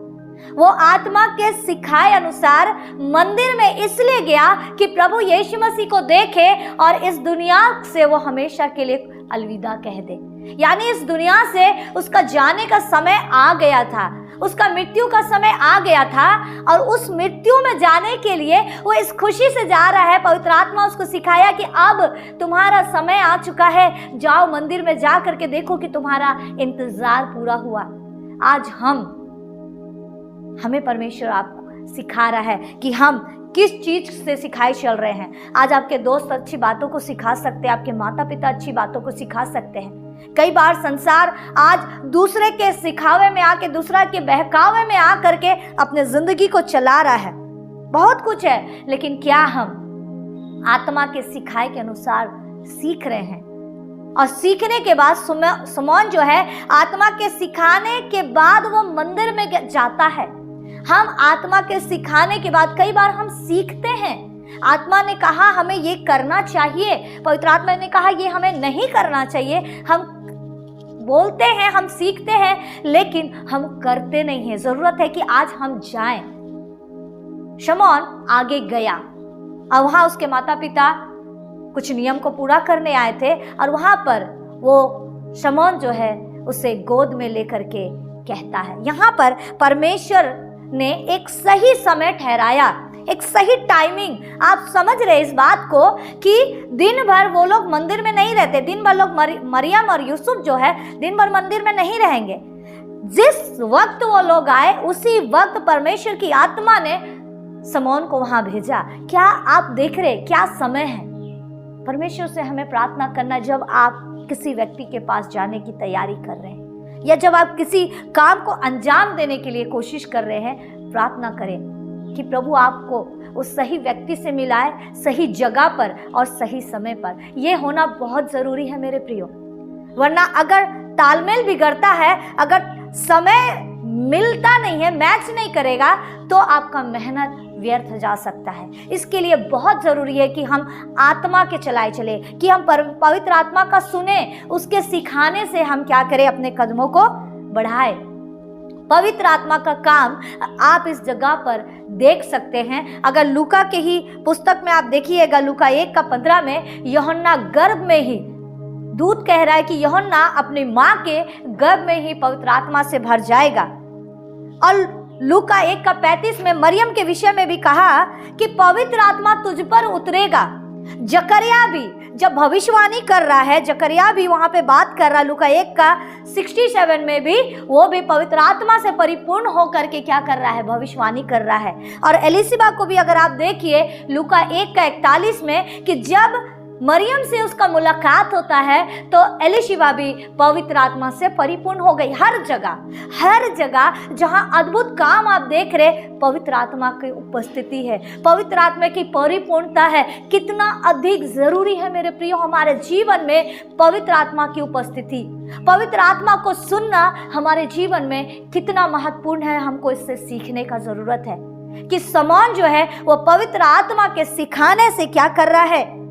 वो आत्मा के सिखाए अनुसार मंदिर में इसलिए गया कि प्रभु यीशु मसीह को देखे और इस दुनिया से वो हमेशा के लिए अलविदा कह दे। यानी इस दुनिया से उसका जाने का समय आ गया था, उसका मृत्यु का समय आ गया था, और उस मृत्यु में जाने के लिए वो इस खुशी से जा रहा है। पवित्र आत्मा उसको सिखाया कि अब तुम्हारा समय आ चुका है, जाओ मंदिर में जा करके देखो कि तुम्हारा इंतजार पूरा हुआ। आज हमें परमेश्वर आपको सिखा रहा है कि हम किस चीज से सिखाए चल रहे हैं। आज आपके दोस्त अच्छी बातों को सिखा सकते हैं, आपके माता पिता अच्छी बातों को सिखा सकते हैं। कई बार संसार आज दूसरे के सिखावे में आके, दूसरा के बहकावे में आ करके अपने जिंदगी को चला रहा है। बहुत कुछ है, लेकिन क्या हम आत्मा के सिखाए के अनुसार सीख रहे हैं? और सीखने के बाद शमौन जो है, आत्मा के सिखाने के बाद वो मंदिर में जाता है। हम आत्मा के सिखाने के बाद कई बार हम सीखते हैं। आत्मा ने कहा हमें ये करना चाहिए, पवित्र आत्मा ने कहा ये हमें नहीं करना चाहिए। हम बोलते हैं, हम सीखते हैं, लेकिन हम करते नहीं हैं। जरूरत है कि आज हम जाएं। शमौन आगे गया और वहां उसके माता पिता कुछ नियम को पूरा करने आए थे, और वहां पर वो शमौन जो है उसे गोद में लेकर के कहता है। यहाँ पर परमेश्वर ने एक सही समय ठहराया, एक सही टाइमिंग। आप समझ रहे इस बात को कि दिन भर वो लोग मंदिर में नहीं रहते। दिन भर लोग मरियम और यूसुफ जो है दिन भर मंदिर में नहीं रहेंगे। जिस वक्त वो लोग आए, उसी वक्त परमेश्वर की आत्मा ने शमौन को वहां भेजा। क्या आप देख रहे क्या समय है? परमेश्वर से हमें प्रार्थना करना, जब आप किसी व्यक्ति के पास जाने की तैयारी कर रहे हैं या जब आप किसी काम को अंजाम देने के लिए कोशिश कर रहे हैं, प्रार्थना करें कि प्रभु आपको उस सही व्यक्ति से मिलाए, सही जगह पर और सही समय पर। यह होना बहुत जरूरी है मेरे प्रियो, वरना अगर तालमेल बिगड़ता है, अगर समय मिलता नहीं है, मैच नहीं करेगा, तो आपका मेहनत व्यर्थ जा सकता है। इसके लिए बहुत जरूरी है कि हम आत्मा के चलाए चले, कि हम पवित्र आत्मा का सुने, उसके सिखाने से हम क्या करें, अपने कदमों को बढ़ाए। पवित्र आत्मा का काम आप इस जगह पर देख सकते हैं। अगर लूका के ही पुस्तक में आप देखिएगा, लूका 1:15 में यूहन्ना गर्भ में ही, दूत कह रहा है कि यूहन्ना अपनी माँ के गर्भ में ही पवित्र आत्मा से भर जाएगा। और लूका 1:35 में मरियम के विषय में भी कहा कि पवित्र आत्मा तुझ पर उतरेगा। जकरिया भी जब भविष्यवाणी कर रहा है, जकरिया भी वहां पे बात कर रहा है, लूका 1:67 में भी वो भी पवित्र आत्मा से परिपूर्ण होकर के क्या कर रहा है, भविष्यवाणी कर रहा है। और एलिशिबा को भी अगर आप देखिए लूका 1:41 में कि जब मरियम से उसका मुलाकात होता है तो एलिशिबा भी पवित्र आत्मा से परिपूर्ण हो गई। हर जगह जहां अद्भुत काम आप देख रहे, पवित्र आत्मा की उपस्थिति है, पवित्र आत्मा की परिपूर्णता है। कितना अधिक जरूरी है मेरे प्रियो हमारे जीवन में पवित्र आत्मा की उपस्थिति, पवित्र आत्मा को सुनना हमारे जीवन में कितना महत्वपूर्ण है। हमको इससे सीखने का जरूरत है कि शमौन जो है वो पवित्र आत्मा के सिखाने से क्या कर रहा है,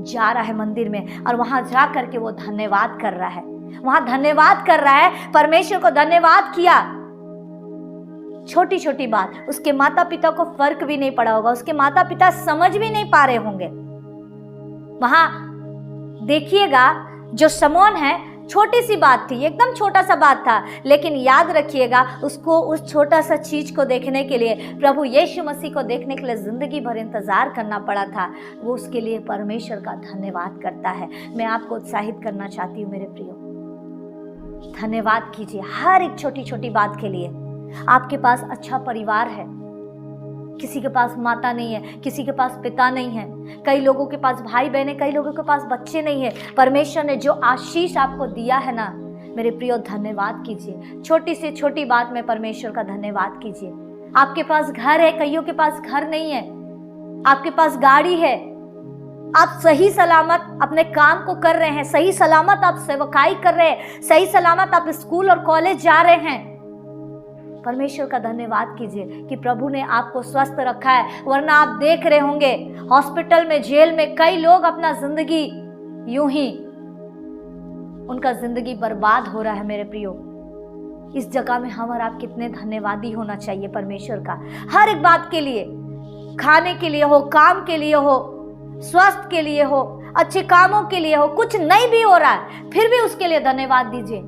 जा रहा है मंदिर में और वहां जा करके वो धन्यवाद कर रहा है, वहां धन्यवाद कर रहा है, परमेश्वर को धन्यवाद किया। छोटी छोटी बात, उसके माता पिता को फर्क भी नहीं पड़ा होगा, उसके माता पिता समझ भी नहीं पा रहे होंगे। वहां देखिएगा जो शमौन है, छोटी सी बात थी, एकदम छोटा सा बात था, लेकिन याद रखिएगा उसको उस छोटा सा चीज को देखने के लिए, प्रभु यीशु मसीह को देखने के लिए जिंदगी भर इंतजार करना पड़ा था। वो उसके लिए परमेश्वर का धन्यवाद करता है। मैं आपको उत्साहित करना चाहती हूँ मेरे प्रियो, धन्यवाद कीजिए हर एक छोटी छोटी बात के लिए। आपके पास अच्छा परिवार है, किसी के पास माता नहीं है, किसी के पास पिता नहीं है, कई लोगों के पास भाई बहन है, कई लोगों के पास बच्चे नहीं है। परमेश्वर ने जो आशीष आपको दिया है ना मेरे प्रियो, धन्यवाद कीजिए। छोटी से छोटी बात में परमेश्वर का धन्यवाद कीजिए। आपके पास घर है, कईयों के पास घर नहीं है, आपके पास गाड़ी है, आप सही सलामत अपने काम को कर रहे हैं, सही सलामत आप सेवकाई कर रहे हैं, सही सलामत आप स्कूल और कॉलेज जा रहे हैं। परमेश्वर का धन्यवाद कीजिए कि प्रभु ने आपको स्वस्थ रखा है, वरना आप देख रहे होंगे हॉस्पिटल में, जेल में कई लोग अपना जिंदगी यूं ही उनका जिंदगी बर्बाद हो रहा है। मेरे प्रियो, इस जगह में हम और आप कितने धन्यवादी होना चाहिए परमेश्वर का, हर एक बात के लिए, खाने के लिए हो, काम के लिए हो, स्वास्थ्य के लिए हो, अच्छे कामों के लिए हो। कुछ नहीं भी हो रहा है फिर भी उसके लिए धन्यवाद दीजिए।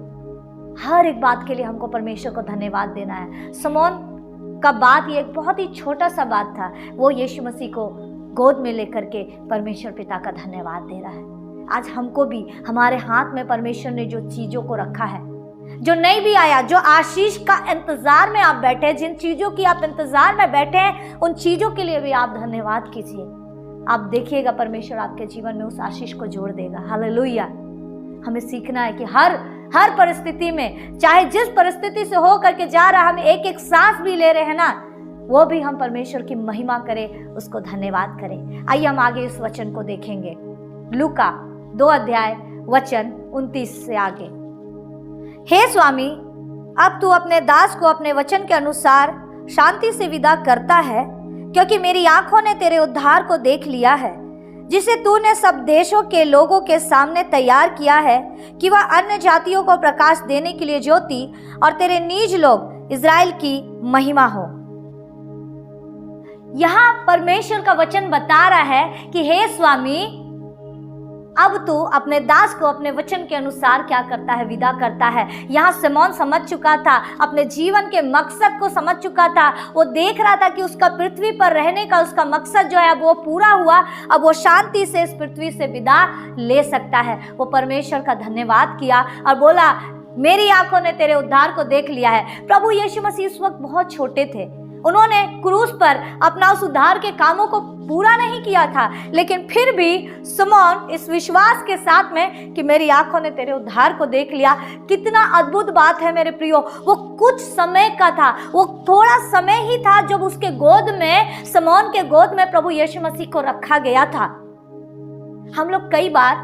हर एक बात के लिए हमको परमेश्वर को धन्यवाद देना है। शमौन का बात ये एक बहुत ही छोटा सा बात था, वो यीशु मसीह को गोद में लेकर के परमेश्वर पिता का धन्यवाद दे रहा है। आज हमको भी हमारे हाथ में परमेश्वर ने जो चीजों को रखा है, जो नहीं भी आया, जो आशीष का इंतजार में आप बैठे हैं, जिन चीजों की आप इंतजार में बैठे हैं, उन चीजों के लिए भी आप धन्यवाद कीजिए। आप देखिएगा परमेश्वर आपके जीवन में उस आशीष को जोड़ देगा। हालेलुया। हमें सीखना है कि हर परिस्थिति में, चाहे जिस परिस्थिति से हो करके जा रहा, हम एक एक सांस भी ले रहे हैं ना, वो भी हम परमेश्वर की महिमा करें, उसको धन्यवाद करें। आइए हम आगे इस वचन को देखेंगे। लूका 2:29 से आगे। हे स्वामी, अब तू अपने दास को अपने वचन के अनुसार शांति से विदा करता है, क्योंकि मेरी आंखों ने तेरे उद्धार को देख लिया है, जिसे तूने सब देशों के लोगों के सामने तैयार किया है, कि वह अन्य जातियों को प्रकाश देने के लिए ज्योति और तेरे निज लोग इज़राइल की महिमा हो। यहां परमेश्वर का वचन बता रहा है कि हे स्वामी, अब तू अपने दास को अपने वचन के अनुसार क्या करता है, विदा करता है। यहाँ शमौन समझ चुका था, अपने जीवन के मकसद को समझ चुका था। वो देख रहा था कि उसका पृथ्वी पर रहने का उसका मकसद जो है अब वो पूरा हुआ, अब वो शांति से इस पृथ्वी से विदा ले सकता है। वो परमेश्वर का धन्यवाद किया और बोला, मेरी आंखों ने तेरे उद्धार को देख लिया है। प्रभु यीशु मसीह उस वक्त बहुत छोटे थे, उन्होंने क्रूस पर अपना उस उद्धार के कामों को पूरा नहीं किया था, लेकिन फिर भी शमौन इस विश्वास के साथ में कि मेरी आंखों ने तेरे उद्धार को देख लिया। कितना अद्भुत बात है मेरे प्रियो। वो कुछ समय का था, वो थोड़ा समय ही था जब उसके गोद में, शमौन के गोद में प्रभु यीशु मसीह को रखा गया था। हम लोग कई बार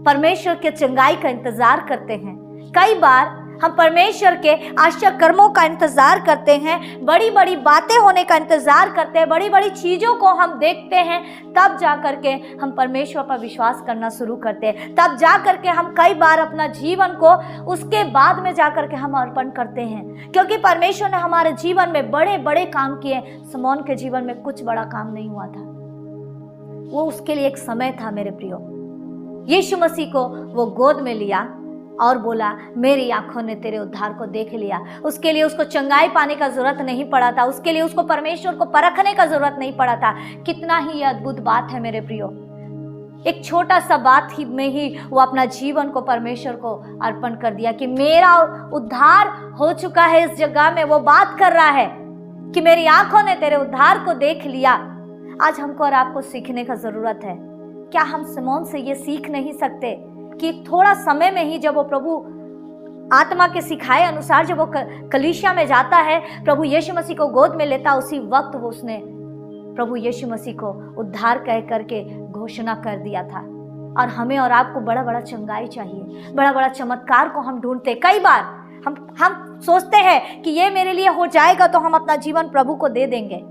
परमेश्वर के चंगाई का इंतजार करते हैं, कई बार हम परमेश्वर के आश्चर्य कर्मों का इंतजार करते हैं, बड़ी बड़ी बातें होने का इंतजार करते हैं, बड़ी बड़ी चीजों को हम देखते हैं, तब जा करके हम परमेश्वर पर विश्वास करना शुरू करते हैं। तब जा करके हम कई बार अपना जीवन को उसके बाद में जा करके हम अर्पण करते हैं, क्योंकि परमेश्वर ने हमारे जीवन में बड़े बड़े काम किए। शमौन के जीवन में कुछ बड़ा काम नहीं हुआ था, वो उसके लिए एक समय था मेरे प्रियो। यीशु मसीह को वो गोद में लिया और बोला, मेरी आंखों ने तेरे उद्धार को देख लिया। उसके लिए उसको चंगाई पाने का जरूरत नहीं पड़ा था, उसके लिए उसको परमेश्वर को परखने का जरूरत नहीं पड़ा था। कितना ही ये अद्भुत बात है मेरे प्रियो। एक छोटा सा बात ही में ही वो अपना जीवन को परमेश्वर को अर्पण कर दिया कि मेरा उद्धार हो चुका है इस जगह में। वो बात कर रहा है कि मेरी आंखों ने तेरे उद्धार को देख लिया। आज हमको और आपको सीखने का जरूरत है। क्या हम सिमोन से ये सीख नहीं सकते कि थोड़ा समय में ही जब वो प्रभु आत्मा के सिखाए अनुसार जब वो कलीसिया में जाता है, प्रभु यीशु मसीह को गोद में लेता, उसी वक्त वो उसने प्रभु यीशु मसीह को उद्धार कह करके घोषणा कर दिया था। और हमें और आपको बड़ा बड़ा चंगाई चाहिए, बड़ा बड़ा चमत्कार को हम ढूंढते। कई बार हम सोचते हैं कि ये मेरे लिए हो जाएगा तो हम अपना जीवन प्रभु को दे देंगे,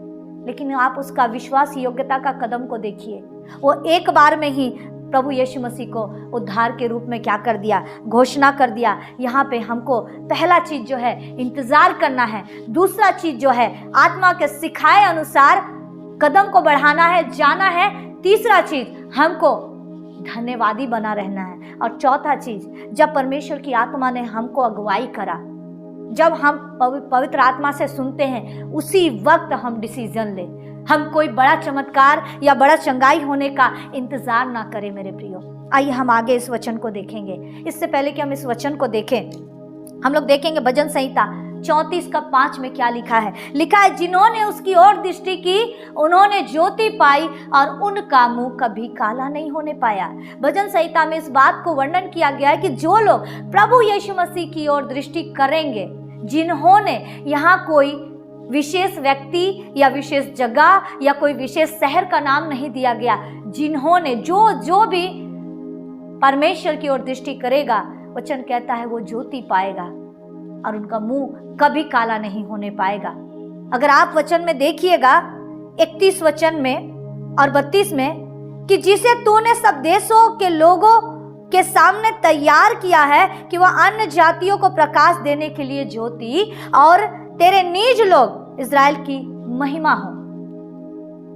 लेकिन आप उसका विश्वास योग्यता का कदम को देखिए। वो एक बार में ही प्रभु यीशु मसीह को उद्धार के रूप में क्या कर दिया, घोषणा कर दिया। यहाँ पे हमको पहला चीज जो है इंतजार करना है, दूसरा चीज जो है आत्मा के सिखाए अनुसार कदम को बढ़ाना है, जाना है, तीसरा चीज हमको धन्यवादी बना रहना है, और चौथा चीज जब परमेश्वर की आत्मा ने हमको अगुवाई करा, जब हम पवित्र आत्मा से सुनते हैं उसी वक्त हम डिसीजन ले। हम कोई बड़ा चमत्कार या बड़ा चंगाई होने का इंतजार ना करें मेरे प्रियो। आइए हम आगे इस वचन को देखेंगे। इससे पहले कि हम इस वचन को देखें, हम लोग देखेंगे भजन संहिता 34:5 में क्या लिखा है। लिखा है, जिन्होंने उसकी ओर दृष्टि की उन्होंने ज्योति पाई और उनका मुंह कभी काला नहीं होने पाया। भजन संहिता में इस बात को वर्णन किया गया है कि जो लोग प्रभु यीशु मसीह की ओर दृष्टि करेंगे, जिन्होंने, यहाँ कोई विशेष व्यक्ति या विशेष जगह या कोई विशेष शहर का नाम नहीं दिया गया, जिन्होंने जो भी परमेश्वर की ओर दृष्टि करेगा, वचन कहता है वो ज्योति पाएगा और उनका मुंह कभी काला नहीं होने पाएगा। अगर आप वचन में देखिएगा 31 वचन में और 32 में कि जिसे तूने सब देशों के लोगों के सामने तैयार किया है कि वह अन्य जातियों को प्रकाश देने के लिए ज्योति और तेरे निज लोग इज़राइल की महिमा हो।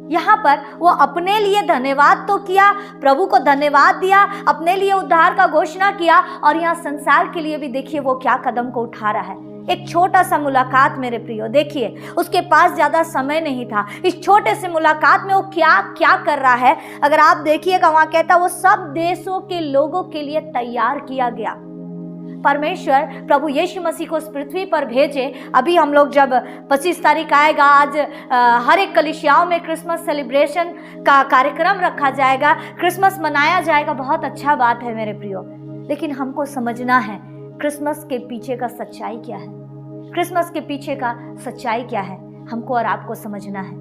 यहाँ पर वो अपने लिए धन्यवाद तो किया, प्रभु को धन्यवाद दिया, अपने लिए उद्धार का घोषणा किया, और यहाँ संसार के लिए भी देखिए वो क्या कदम को उठा रहा है। एक छोटा सा मुलाकात मेरे प्रियो, देखिए उसके पास ज्यादा समय नहीं था। इस छोटे से मुलाकात में वो क्या क्या कर रहा है, अगर आप देखिएगा वहां कहता वो सब देशों के लोगों के लिए तैयार किया गया। परमेश्वर प्रभु यीशु मसीह को इस पृथ्वी पर भेजे। अभी हम लोग जब 25 तारीख आएगा, आज हर एक कलीसियाओं में क्रिसमस सेलिब्रेशन का कार्यक्रम रखा जाएगा, क्रिसमस मनाया जाएगा। बहुत अच्छा बात है मेरे प्रियो, लेकिन हमको समझना है क्रिसमस के पीछे का सच्चाई क्या है। क्रिसमस के पीछे का सच्चाई क्या है, हमको और आपको समझना है।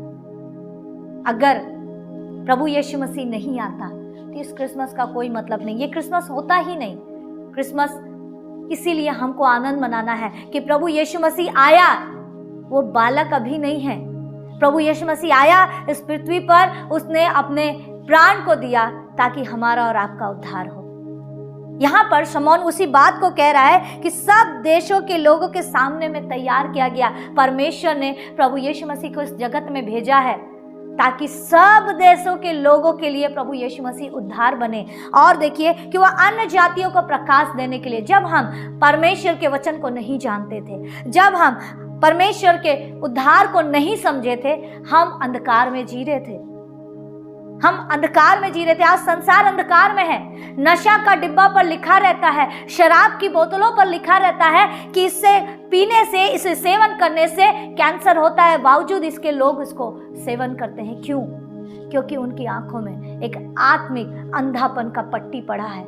अगर प्रभु यीशु मसीह नहीं आता तो इस क्रिसमस का कोई मतलब नहीं, ये क्रिसमस होता ही नहीं। क्रिसमस इसीलिए हमको आनंद मनाना है कि प्रभु यीशु मसीह आया, वो बालक अभी नहीं है। प्रभु यीशु मसीह आया इस पृथ्वी पर, उसने अपने प्राण को दिया ताकि हमारा और आपका उद्धार हो। यहाँ पर शमौन उसी बात को कह रहा है कि सब देशों के लोगों के सामने में तैयार किया गया। परमेश्वर ने प्रभु यीशु मसीह को इस जगत में भेजा है ताकि सब देशों के लोगों के लिए प्रभु यीशु मसीह उद्धार बने। और देखिए कि वह अन्य जातियों को प्रकाश देने के लिए, जब हम परमेश्वर के वचन को नहीं जानते थे, जब हम परमेश्वर के उद्धार को नहीं समझे थे, हम अंधकार में जी रहे थे। हम अंधकार में जी रहे थे। आज संसार अंधकार में है। नशा का डिब्बा पर लिखा रहता है, शराब की बोतलों पर लिखा रहता है कि इससे पीने से, इसे सेवन करने से कैंसर होता है, बावजूद इसके लोग इसको सेवन करते हैं। क्यों? क्योंकि उनकी आंखों में एक आत्मिक अंधापन का पट्टी पड़ा है,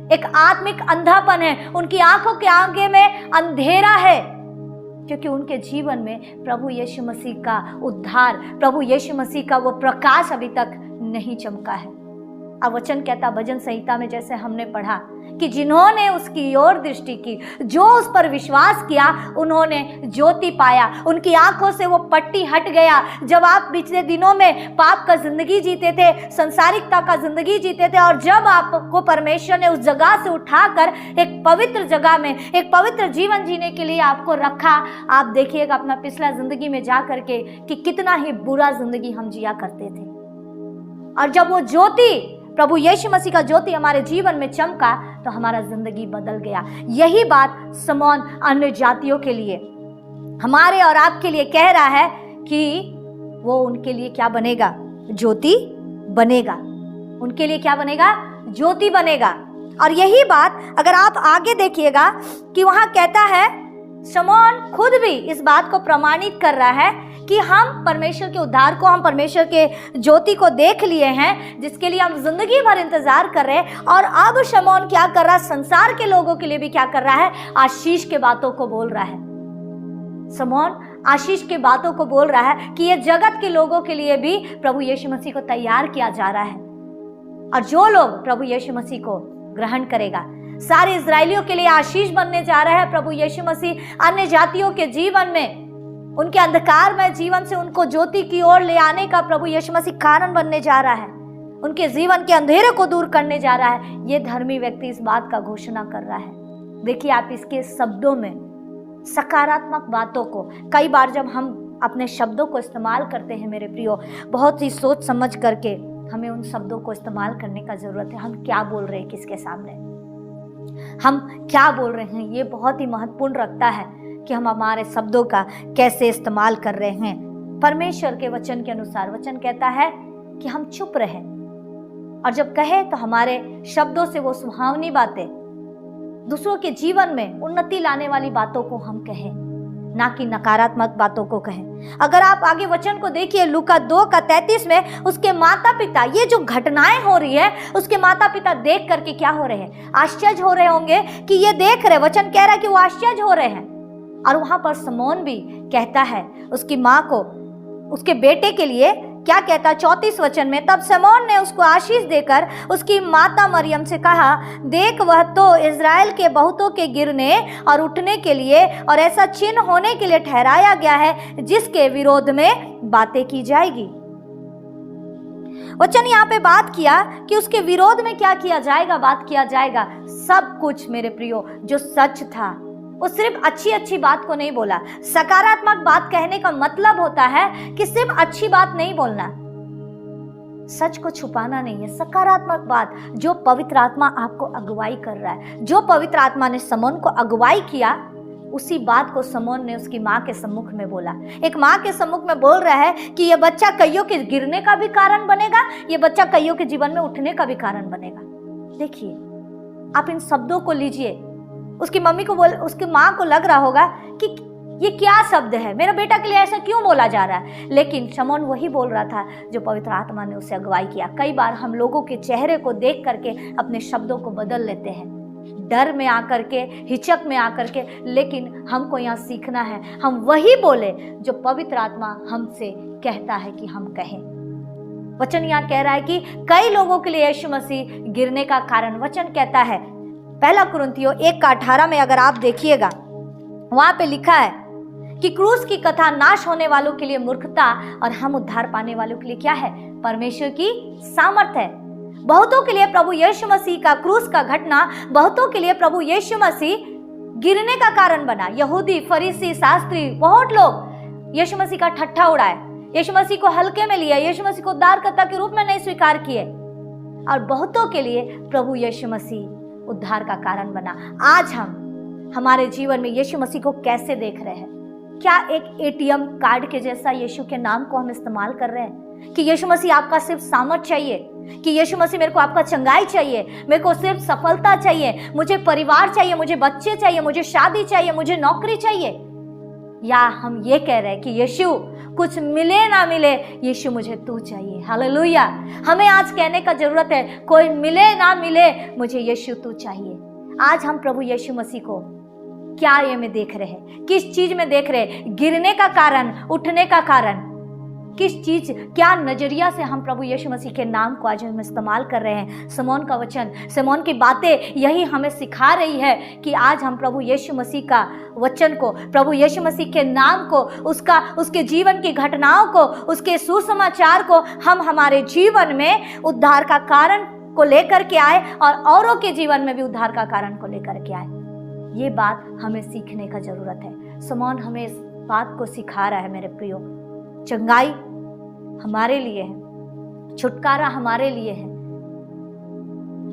एक आत्मिक अंधापन है। उनकी आंखों के आगे में अंधेरा है, क्योंकि उनके जीवन में प्रभु यीशु मसीह का उद्धार, प्रभु यीशु मसीह का वो प्रकाश अभी तक नहीं चमका है। अब वचन कहता भजन संहिता में, जैसे हमने पढ़ा कि जिन्होंने उसकी ओर दृष्टि की, जो उस पर विश्वास किया, उन्होंने ज्योति पाया। उनकी आंखों से वो पट्टी हट गया। जब आप पिछले दिनों में पाप का जिंदगी जीते थे, संसारिकता का जिंदगी जीते थे, और जब आपको परमेश्वर ने उस जगह से उठाकर एक पवित्र जगह में एक पवित्र जीवन जीने के लिए आपको रखा, आप देखिएगा अपना पिछला जिंदगी में जा करके कि कितना ही बुरा जिंदगी हम जिया करते थे। और जब वो ज्योति, प्रभु यीशु मसीह का ज्योति हमारे जीवन में चमका, तो हमारा जिंदगी बदल गया। यही बात शमौन अन्य जातियों के लिए, हमारे और आपके लिए कह रहा है कि वो उनके लिए क्या बनेगा? ज्योति बनेगा। उनके लिए क्या बनेगा? ज्योति बनेगा। और यही बात अगर आप आगे देखिएगा कि वहां कहता है, शमौन खुद भी इस बात को प्रमाणित कर रहा है कि हम परमेश्वर के उद्धार को, हम परमेश्वर के ज्योति को देख लिए हैं, जिसके लिए हम जिंदगी भर इंतजार कर रहे हैं। और अब शमौन क्या कर रहा है? संसार के लोगों के लिए भी क्या कर रहा है? आशीष के बातों को बोल रहा है। शमौन आशीष के बातों को बोल रहा है कि ये जगत के लोगों के लिए भी प्रभु यीशु मसीह को तैयार किया जा रहा है। और जो लोग प्रभु यीशु मसीह को ग्रहण करेगा, सारे इजरायलियों के लिए आशीष बनने जा रहा है प्रभु यीशु मसीह। अन्य जातियों के जीवन में, उनके अंधकारमय जीवन से उनको ज्योति की ओर ले आने का प्रभु यीशु मसीह कारण बनने जा रहा है। उनके जीवन के अंधेरे को दूर करने जा रहा है। ये धर्मी व्यक्ति इस बात का घोषणा कर रहा है। देखिए, आप इसके शब्दों में सकारात्मक बातों को, कई बार जब हम अपने शब्दों को इस्तेमाल करते हैं मेरे प्रियो, बहुत ही सोच समझ करके हमें उन शब्दों को इस्तेमाल करने का जरूरत है। हम क्या बोल रहे हैं किसके सामने, हम क्या बोल रहे हैं, ये बहुत ही महत्वपूर्ण रखता है कि हम हमारे शब्दों का कैसे इस्तेमाल कर रहे हैं। परमेश्वर के वचन के अनुसार वचन कहता है कि हम चुप रहें, और जब कहे तो हमारे शब्दों से वो सुहावनी बातें, दूसरों के जीवन में उन्नति लाने वाली बातों को हम कहें, ना कि नकारात्मक बातों को कहें। अगर आप आगे वचन को देखिए, लूका 2:33 में उसके माता पिता, ये जो घटनाएं हो रही है, उसके माता पिता देख करके क्या हो रहे हैं? आश्चर्य हो रहे होंगे कि ये देख रहे, वचन कह रहा है कि वो आश्चर्य हो रहे हैं। और वहां पर शमौन भी कहता है उसकी माँ को, उसके बेटे के लिए क्या कहता है 34 वचन में, तब शमौन ने उसको आशीष देकर उसकी माता मरियम से कहा, देख वह तो इज़राइल के बहुतों के गिरने और उठने के लिए और ऐसा चिन्ह होने के लिए ठहराया गया है जिसके विरोध में बातें की जाएगी। वचन यहाँ पे बात किया कि उसके विरोध में क्या किया जाएगा? बात किया जाएगा। सब कुछ मेरे प्रियो जो सच था, वो सिर्फ अच्छी अच्छी बात को नहीं बोला। सकारात्मक बात कहने का मतलब होता है कि सिर्फ अच्छी बात नहीं बोलना, सच को छुपाना नहीं है। सकारात्मक बात जो पवित्र आत्मा आपको अगुवाई कर रहा है, जो पवित्र आत्मा ने शमौन को अगुवाई किया, उसी बात को शमौन ने उसकी माँ के सम्मुख में बोला। एक माँ के सम्मुख में बोल रहा है कि ये बच्चा कईयों के गिरने का भी कारण बनेगा, ये बच्चा कईयों के जीवन में उठने का भी कारण बनेगा। देखिए, आप इन शब्दों को लीजिए। उसकी मम्मी को उसकी माँ को लग रहा होगा कि ये क्या शब्द है, मेरा बेटा के लिए ऐसा क्यों बोला जा रहा है? लेकिन शमौन वही बोल रहा था जो पवित्र आत्मा ने उसे अगुवाई किया। कई बार हम लोगों के चेहरे को देख करके अपने शब्दों को बदल लेते हैं, डर में आकर के, हिचक में आकर के, लेकिन हमको यहाँ सीखना है, हम वही बोले जो पवित्र आत्मा हमसे कहता है कि हम कहें। वचन यहाँ कह रहा है कि कई लोगों के लिए यीशु मसीह गिरने का कारण, वचन कहता है 1 कुरिन्थियों 1:18 में अगर आप देखिएगा, वहां पे लिखा है कि क्रूस की कथा नाश होने वालों के लिए मूर्खता और हम उद्धार पाने वालों के लिए क्या है? परमेश्वर की सामर्थ है। बहुतों के लिए प्रभु यीशु मसीह का क्रूस का घटना, बहुतों के लिए प्रभु यीशु मसीह गिरने का कारण बना। यहूदी, फरीसी, शास्त्री, बहुत लोग यीशु मसीह का ठट्ठा उड़ाए, यीशु मसीह को हल्के में लिया, यीशु मसीह को उद्धारकर्ता के रूप में नहीं स्वीकार किए, और बहुतों के लिए प्रभु यीशु मसीह उद्धार का कारण बना। आज हम हमारे जीवन में यीशु मसीह को कैसे देख रहे हैं? क्या एक एटीएम कार्ड के जैसा यीशु के नाम को हम इस्तेमाल कर रहे हैं कि यीशु मसीह आपका सिर्फ सामर्थ चाहिए, कि यीशु मसीह मेरे को आपका चंगाई चाहिए, मेरे को सिर्फ सफलता चाहिए, मुझे परिवार चाहिए, मुझे बच्चे चाहिए, मुझे शादी चाहिए, मुझे नौकरी चाहिए? या हम ये कह रहे हैं कि यीशु कुछ मिले ना मिले, यीशु मुझे तू चाहिए। हालेलुया। हमें आज कहने का जरूरत है, कोई मिले ना मिले, मुझे यीशु तू चाहिए। आज हम प्रभु यीशु मसीह को क्या ये में देख रहे हैं? किस चीज में देख रहे हैं? गिरने का कारण, उठने का कारण, किस चीज, क्या नजरिया से हम प्रभु यीशु मसीह के नाम को आज हम इस्तेमाल कर रहे हैं? शमौन का वचन, शमौन की बातें यही हमें सिखा रही है कि आज हम प्रभु यीशु मसीह का वचन को, प्रभु यीशु मसीह के नाम को, उसके जीवन की घटनाओं को, उसके सुसमाचार को हम हमारे जीवन में उद्धार का कारण को लेकर के आए और औरों के जीवन में भी उद्धार का कारण को लेकर के आए। ये बात हमें सीखने का जरूरत है। शमौन हमें इस बात को सिखा रहा है मेरे प्रियो। चंगाई हमारे लिए है, छुटकारा हमारे लिए है,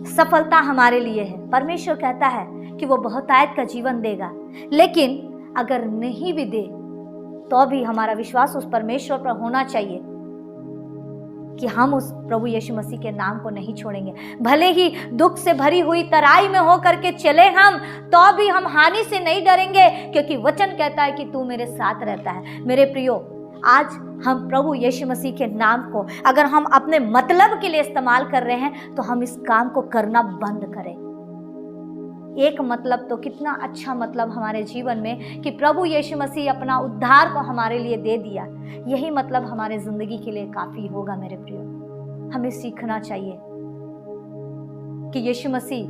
सफलता हमारे लिए है। परमेश्वर कहता है कि वो बहुतायत का जीवन देगा, लेकिन अगर नहीं भी दे तो भी हमारा विश्वास उस परमेश्वर पर होना चाहिए कि हम उस प्रभु यीशु मसीह के नाम को नहीं छोड़ेंगे। भले ही दुख से भरी हुई तराई में होकर के चले हम, तो भी हम हानि से नहीं डरेंगे, क्योंकि वचन कहता है कि तू मेरे साथ रहता है। मेरे प्रियो, आज हम प्रभु यीशु मसीह के नाम को अगर हम अपने मतलब के लिए इस्तेमाल कर रहे हैं, तो हम इस काम को करना बंद करें। एक मतलब तो कितना अच्छा मतलब हमारे जीवन में कि प्रभु यीशु मसीह अपना उद्धार को हमारे लिए दे दिया, यही मतलब हमारे जिंदगी के लिए काफी होगा। मेरे प्रियो, हमें सीखना चाहिए कि यीशु मसीह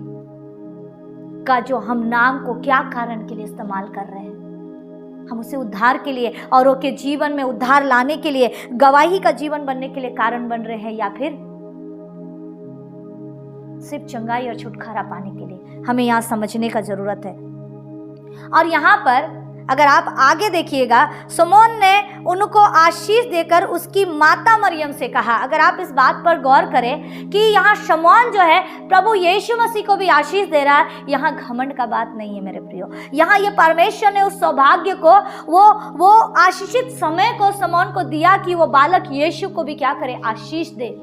का जो हम नाम को क्या कारण के लिए इस्तेमाल कर रहे हैं। हम उसे उद्धार के लिए, औरों के जीवन में उद्धार लाने के लिए, गवाही का जीवन बनने के लिए कारण बन रहे हैं, या फिर सिर्फ चंगाई और छुटकारा पाने के लिए। हमें यहाँ समझने का जरूरत है। और यहाँ पर अगर आप आगे देखिएगा, शमौन ने उनको आशीष देकर उसकी माता मरियम से कहा। अगर आप इस बात पर गौर करें कि यहाँ शमौन जो है प्रभु यीशु मसीह को भी आशीष दे रहा है, यहाँ घमंड का बात नहीं है मेरे प्रियो। यहाँ ये परमेश्वर ने उस सौभाग्य को, वो आशीषित समय को शमौन को दिया कि वो बालक यीशु को भी क्या करे, आशीष दे।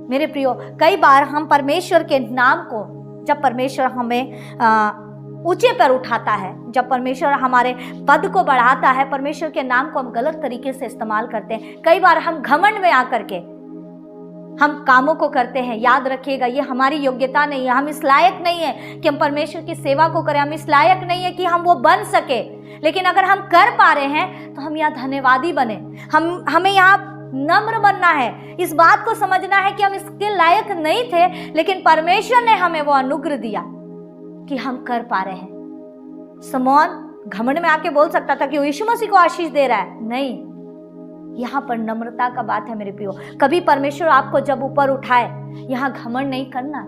मेरे प्रियो, कई बार हम परमेश्वर के नाम को, जब परमेश्वर हमें ऊंचे पर उठाता है, जब परमेश्वर हमारे पद को बढ़ाता है, परमेश्वर के नाम को हम गलत तरीके से इस्तेमाल करते हैं। कई बार हम घमंड में आकर के हम कामों को करते हैं। याद रखिएगा, ये हमारी योग्यता नहीं है। हम इस लायक नहीं है कि हम परमेश्वर की सेवा को करें, हम इस लायक नहीं है कि हम वो बन सके। लेकिन अगर हम कर पा रहे हैं तो हम यहाँ धन्यवादी बने। हमें यहाँ नम्र बनना है, इस बात को समझना है कि हम इसके लायक नहीं थे, लेकिन परमेश्वर ने हमें वो अनुग्रह दिया कि हम कर पा रहे हैं। शमौन घमंड में आके बोल सकता था कि वो यीशु मसीह को आशीष दे रहा है, नहीं, यहाँ पर नम्रता का बात है मेरे प्रियो। कभी परमेश्वर आपको जब ऊपर उठाए, यहाँ घमंड नहीं करना,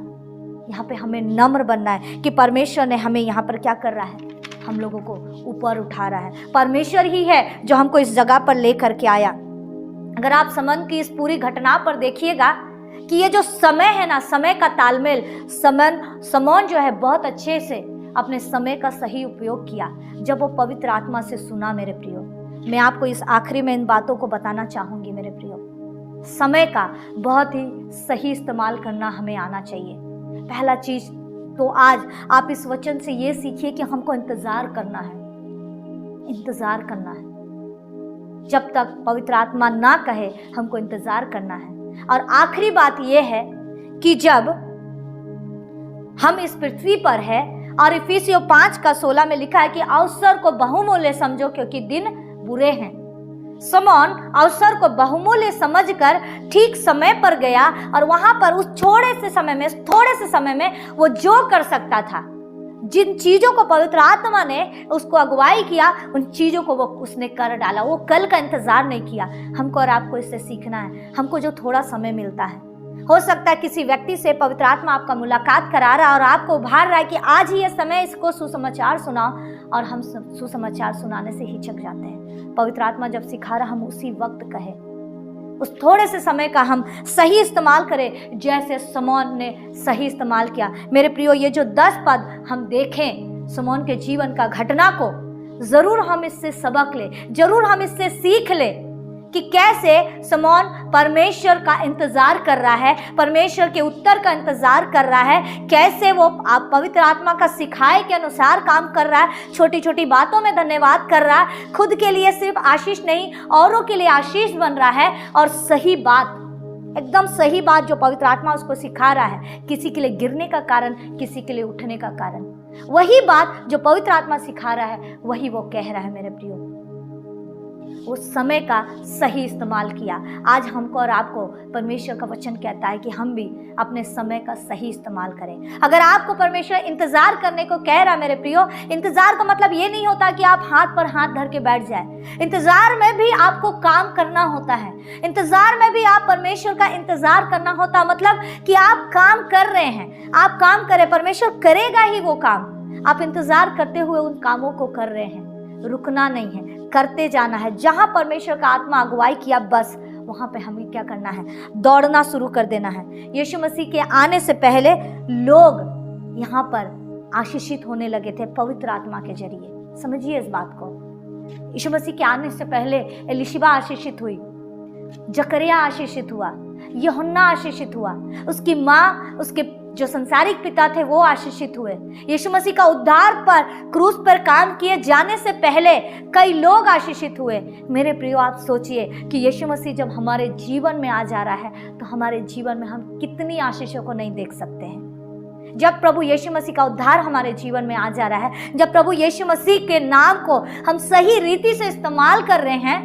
यहाँ पे हमें नम्र बनना है कि परमेश्वर ने हमें यहाँ पर क्या कर रहा है, हम लोगों को ऊपर उठा रहा है। परमेश्वर ही है जो हमको इस जगह पर लेकर के आया। अगर आप शमौन की इस पूरी घटना पर देखिएगा कि ये जो समय है ना, समय का तालमेल, शमौन जो है बहुत अच्छे से अपने समय का सही उपयोग किया जब वो पवित्र आत्मा से सुना। मेरे प्रियो, मैं आपको इस आखिरी में इन बातों को बताना चाहूंगी। मेरे प्रियो, समय का बहुत ही सही इस्तेमाल करना हमें आना चाहिए। पहला चीज तो आज आप इस वचन से ये सीखिए कि हमको इंतजार करना है, इंतजार करना है। जब तक पवित्र आत्मा ना कहे, हमको इंतजार करना है। और आखिरी बात यह है कि जब हम इस पृथ्वी पर है, और इफिसियों 5:16 में लिखा है कि अवसर को बहुमूल्य समझो क्योंकि दिन बुरे हैं। शमौन अवसर को बहुमूल्य समझकर ठीक समय पर गया, और वहां पर उस थोड़े से समय में वो जो कर सकता था, जिन चीजों को पवित्र आत्मा ने उसको अगुवाई किया, उन चीजों को वो उसने कर डाला। वो कल का इंतजार नहीं किया। हमको और आपको इससे सीखना है। हमको जो थोड़ा समय मिलता है, हो सकता है किसी व्यक्ति से पवित्र आत्मा आपका मुलाकात करा रहा है और आपको उभार रहा है कि आज ही ये समय इसको सुसमाचार सुनाओ, और हम सुसमाचार सुनाने से हिचक जाते हैं। पवित्र आत्मा जब सिखा रहा, हम उसी वक्त कहे, उस थोड़े से समय का हम सही इस्तेमाल करें, जैसे शमौन ने सही इस्तेमाल किया। मेरे प्रियो, ये जो 10 पद हम देखें शमौन के जीवन का घटना को, जरूर हम इससे सबक ले, जरूर हम इससे सीख ले कि कैसे शमौन परमेश्वर का इंतजार कर रहा है, परमेश्वर के उत्तर का इंतजार कर रहा है, कैसे वो पवित्र आत्मा का सिखाए के अनुसार काम कर रहा है, छोटी छोटी बातों में धन्यवाद कर रहा है, खुद के लिए सिर्फ आशीष नहीं, औरों के लिए आशीष बन रहा है। और सही बात, एकदम सही बात जो पवित्र आत्मा उसको सिखा रहा है, किसी के लिए गिरने का कारण, किसी के लिए उठने का कारण, वही बात जो पवित्र आत्मा सिखा रहा है, वही वो कह रहा है। मेरे प्रियो, उस समय का सही इस्तेमाल किया। आज हमको और आपको परमेश्वर का वचन कहता है कि हम भी अपने समय का सही इस्तेमाल करें। अगर आपको परमेश्वर इंतजार करने को कह रहा है मेरे प्रियो, इंतजार का मतलब ये नहीं होता कि आप हाथ पर हाथ धर के बैठ जाए। इंतजार में भी आपको काम करना होता है, इंतजार में भी आप परमेश्वर का इंतजार करना होता है। मतलब कि आप काम कर रहे हैं, आप काम करें, परमेश्वर करेगा ही वो काम। आप इंतजार करते हुए उन कामों को कर रहे हैं, रुकना नहीं है, करते जाना है। जहां परमेश्वर का आत्मा अगुवाई किया, बस वहां पे हमें क्या करना है, दौड़ना शुरू कर देना है। यीशु मसीह के आने से पहले लोग यहाँ पर आशीषित होने लगे थे पवित्र आत्मा के जरिए। समझिए इस बात को। यीशु मसीह के आने से पहले एलिशिबा आशीषित हुई, जकरिया आशीषित हुआ, यूहन्ना आशीषित हुआ, उसकी माँ, उसके जो संसारिक पिता थे वो आशीषित हुए। यीशु मसीह का उद्धार पर क्रूस पर काम किए जाने से पहले कई लोग आशीषित हुए। मेरे प्रियो, आप सोचिए कि यीशु मसीह जब हमारे जीवन में आ जा रहा है तो हमारे जीवन में हम कितनी आशीषों को नहीं देख सकते हैं। जब प्रभु यीशु मसीह का उद्धार हमारे जीवन में आ जा रहा है, जब प्रभु यीशु मसीह के नाम को हम सही रीति से इस्तेमाल कर रहे हैं,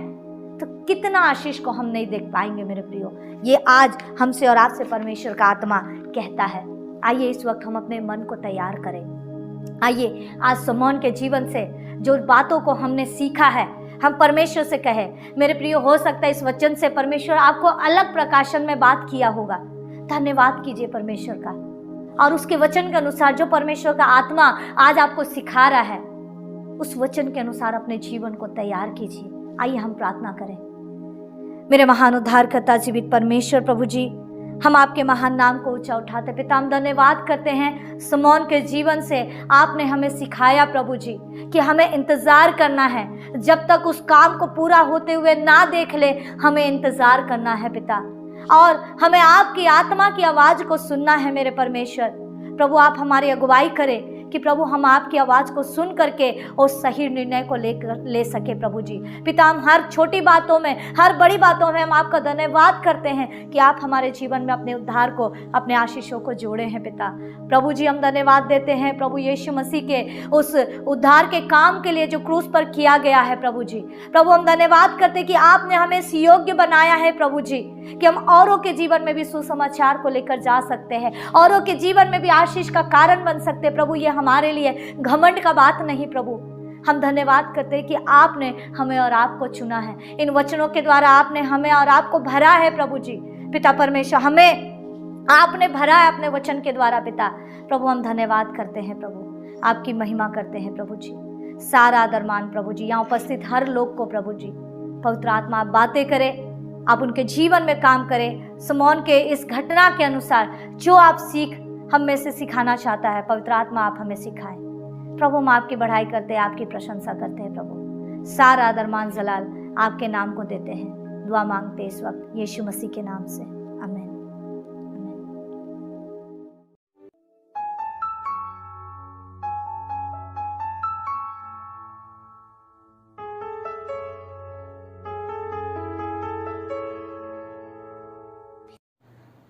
तो कितना आशीष को हम नहीं देख पाएंगे। मेरे प्रियो, ये आज हमसे और आपसे परमेश्वर का आत्मा कहता है। आइए इस वक्त हम अपने मन को तैयार करें। आइए आज शमौन के जीवन से जो बातों को हमने सीखा है, हम परमेश्वर से कहें। मेरे प्रियो, हो सकता है इस वचन से परमेश्वर आपको अलग प्रकाशन में बात किया होगा। धन्यवाद कीजिए परमेश्वर का, और उसके वचन के अनुसार जो परमेश्वर का आत्मा आज आपको सिखा रहा है, उस वचन के अनुसार अपने जीवन को तैयार कीजिए। आइए हम प्रार्थना करें। मेरे महान उद्धारकर्ता जीवित परमेश्वर प्रभु जी, हम आपके महान नाम को ऊंचा उठाते पिता, हम धन्यवाद करते हैं शमौन के जीवन से आपने हमें सिखाया प्रभु जी कि हमें इंतजार करना है। जब तक उस काम को पूरा होते हुए ना देख ले, हमें इंतजार करना है पिता, और हमें आपकी आत्मा की आवाज को सुनना है। मेरे परमेश्वर प्रभु, आप हमारी अगुवाई करें कि प्रभु हम आपकी आवाज़ को सुन करके और सही निर्णय को ले सके प्रभु जी। पिता, हम हर छोटी बातों में, हर बड़ी बातों में हम आपका धन्यवाद करते हैं कि आप हमारे जीवन में अपने उद्धार को, अपने आशीषों को जोड़े हैं पिता। प्रभु जी, हम धन्यवाद देते हैं प्रभु यीशु मसीह के उस उद्धार के काम के लिए जो क्रूस पर किया गया है प्रभु जी। प्रभु, हम धन्यवाद करते हैं कि आपने हमें इस योग्य बनाया है प्रभु जी कि हम औरों के जीवन में भी सुसमाचार को लेकर जा सकते हैं, औरों के जीवन में भी आशीष का कारण बन सकते हैं प्रभु। ये हमारे लिए घमंड का बात नहीं प्रभु। हम धन्यवाद करते हैं कि आपने हमें और आपको चुना है। इन वचनों के द्वारा आपने हमें और आपको भरा है प्रभु जी। पिता परमेश्वर, हमें आपने भरा है अपने वचन के द्वारा पिता। प्रभु, हम धन्यवाद करते हैं प्रभु, आपकी महिमा करते हैं प्रभु जी। सारा आदर मान प्रभु जी यहाँ उपस्थित हर लोग को प्रभु जी। पवित्र आत्मा आप बातें करें, आप उनके जीवन में काम करें। शमौन के इस घटना के अनुसार जो आप सीख हम में से सिखाना चाहता है, पवित्र आत्मा आप हमें सिखाएं प्रभु। हम आपकी बढ़ाई करते हैं, आपकी प्रशंसा करते हैं प्रभु। सारा आदर मान जलाल आपके नाम को देते हैं। दुआ मांगते इस वक्त यीशु मसीह के नाम से, आमीन।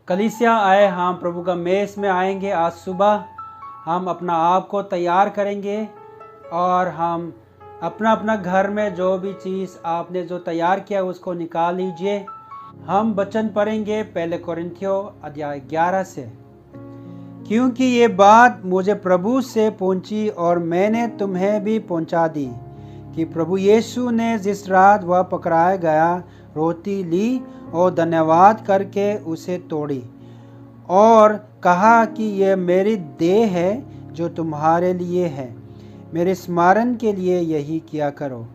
कलीसिया आए, हम प्रभु का मेस में आएंगे। आज सुबह हम अपना आप को तैयार करेंगे और हम अपना अपना घर में जो भी चीज़ आपने जो तैयार किया उसको निकाल लीजिए। हम वचन पढ़ेंगे पहले कोरिन्थियों अध्याय 11 से। क्योंकि ये बात मुझे प्रभु से पहुंची और मैंने तुम्हें भी पहुंचा दी कि प्रभु यीशु ने जिस रात वह पकड़ाया गया रोटी ली और धन्यवाद करके उसे तोड़ी और कहा कि यह मेरी देह है जो तुम्हारे लिए है, मेरे स्मरण के लिए यही किया करो।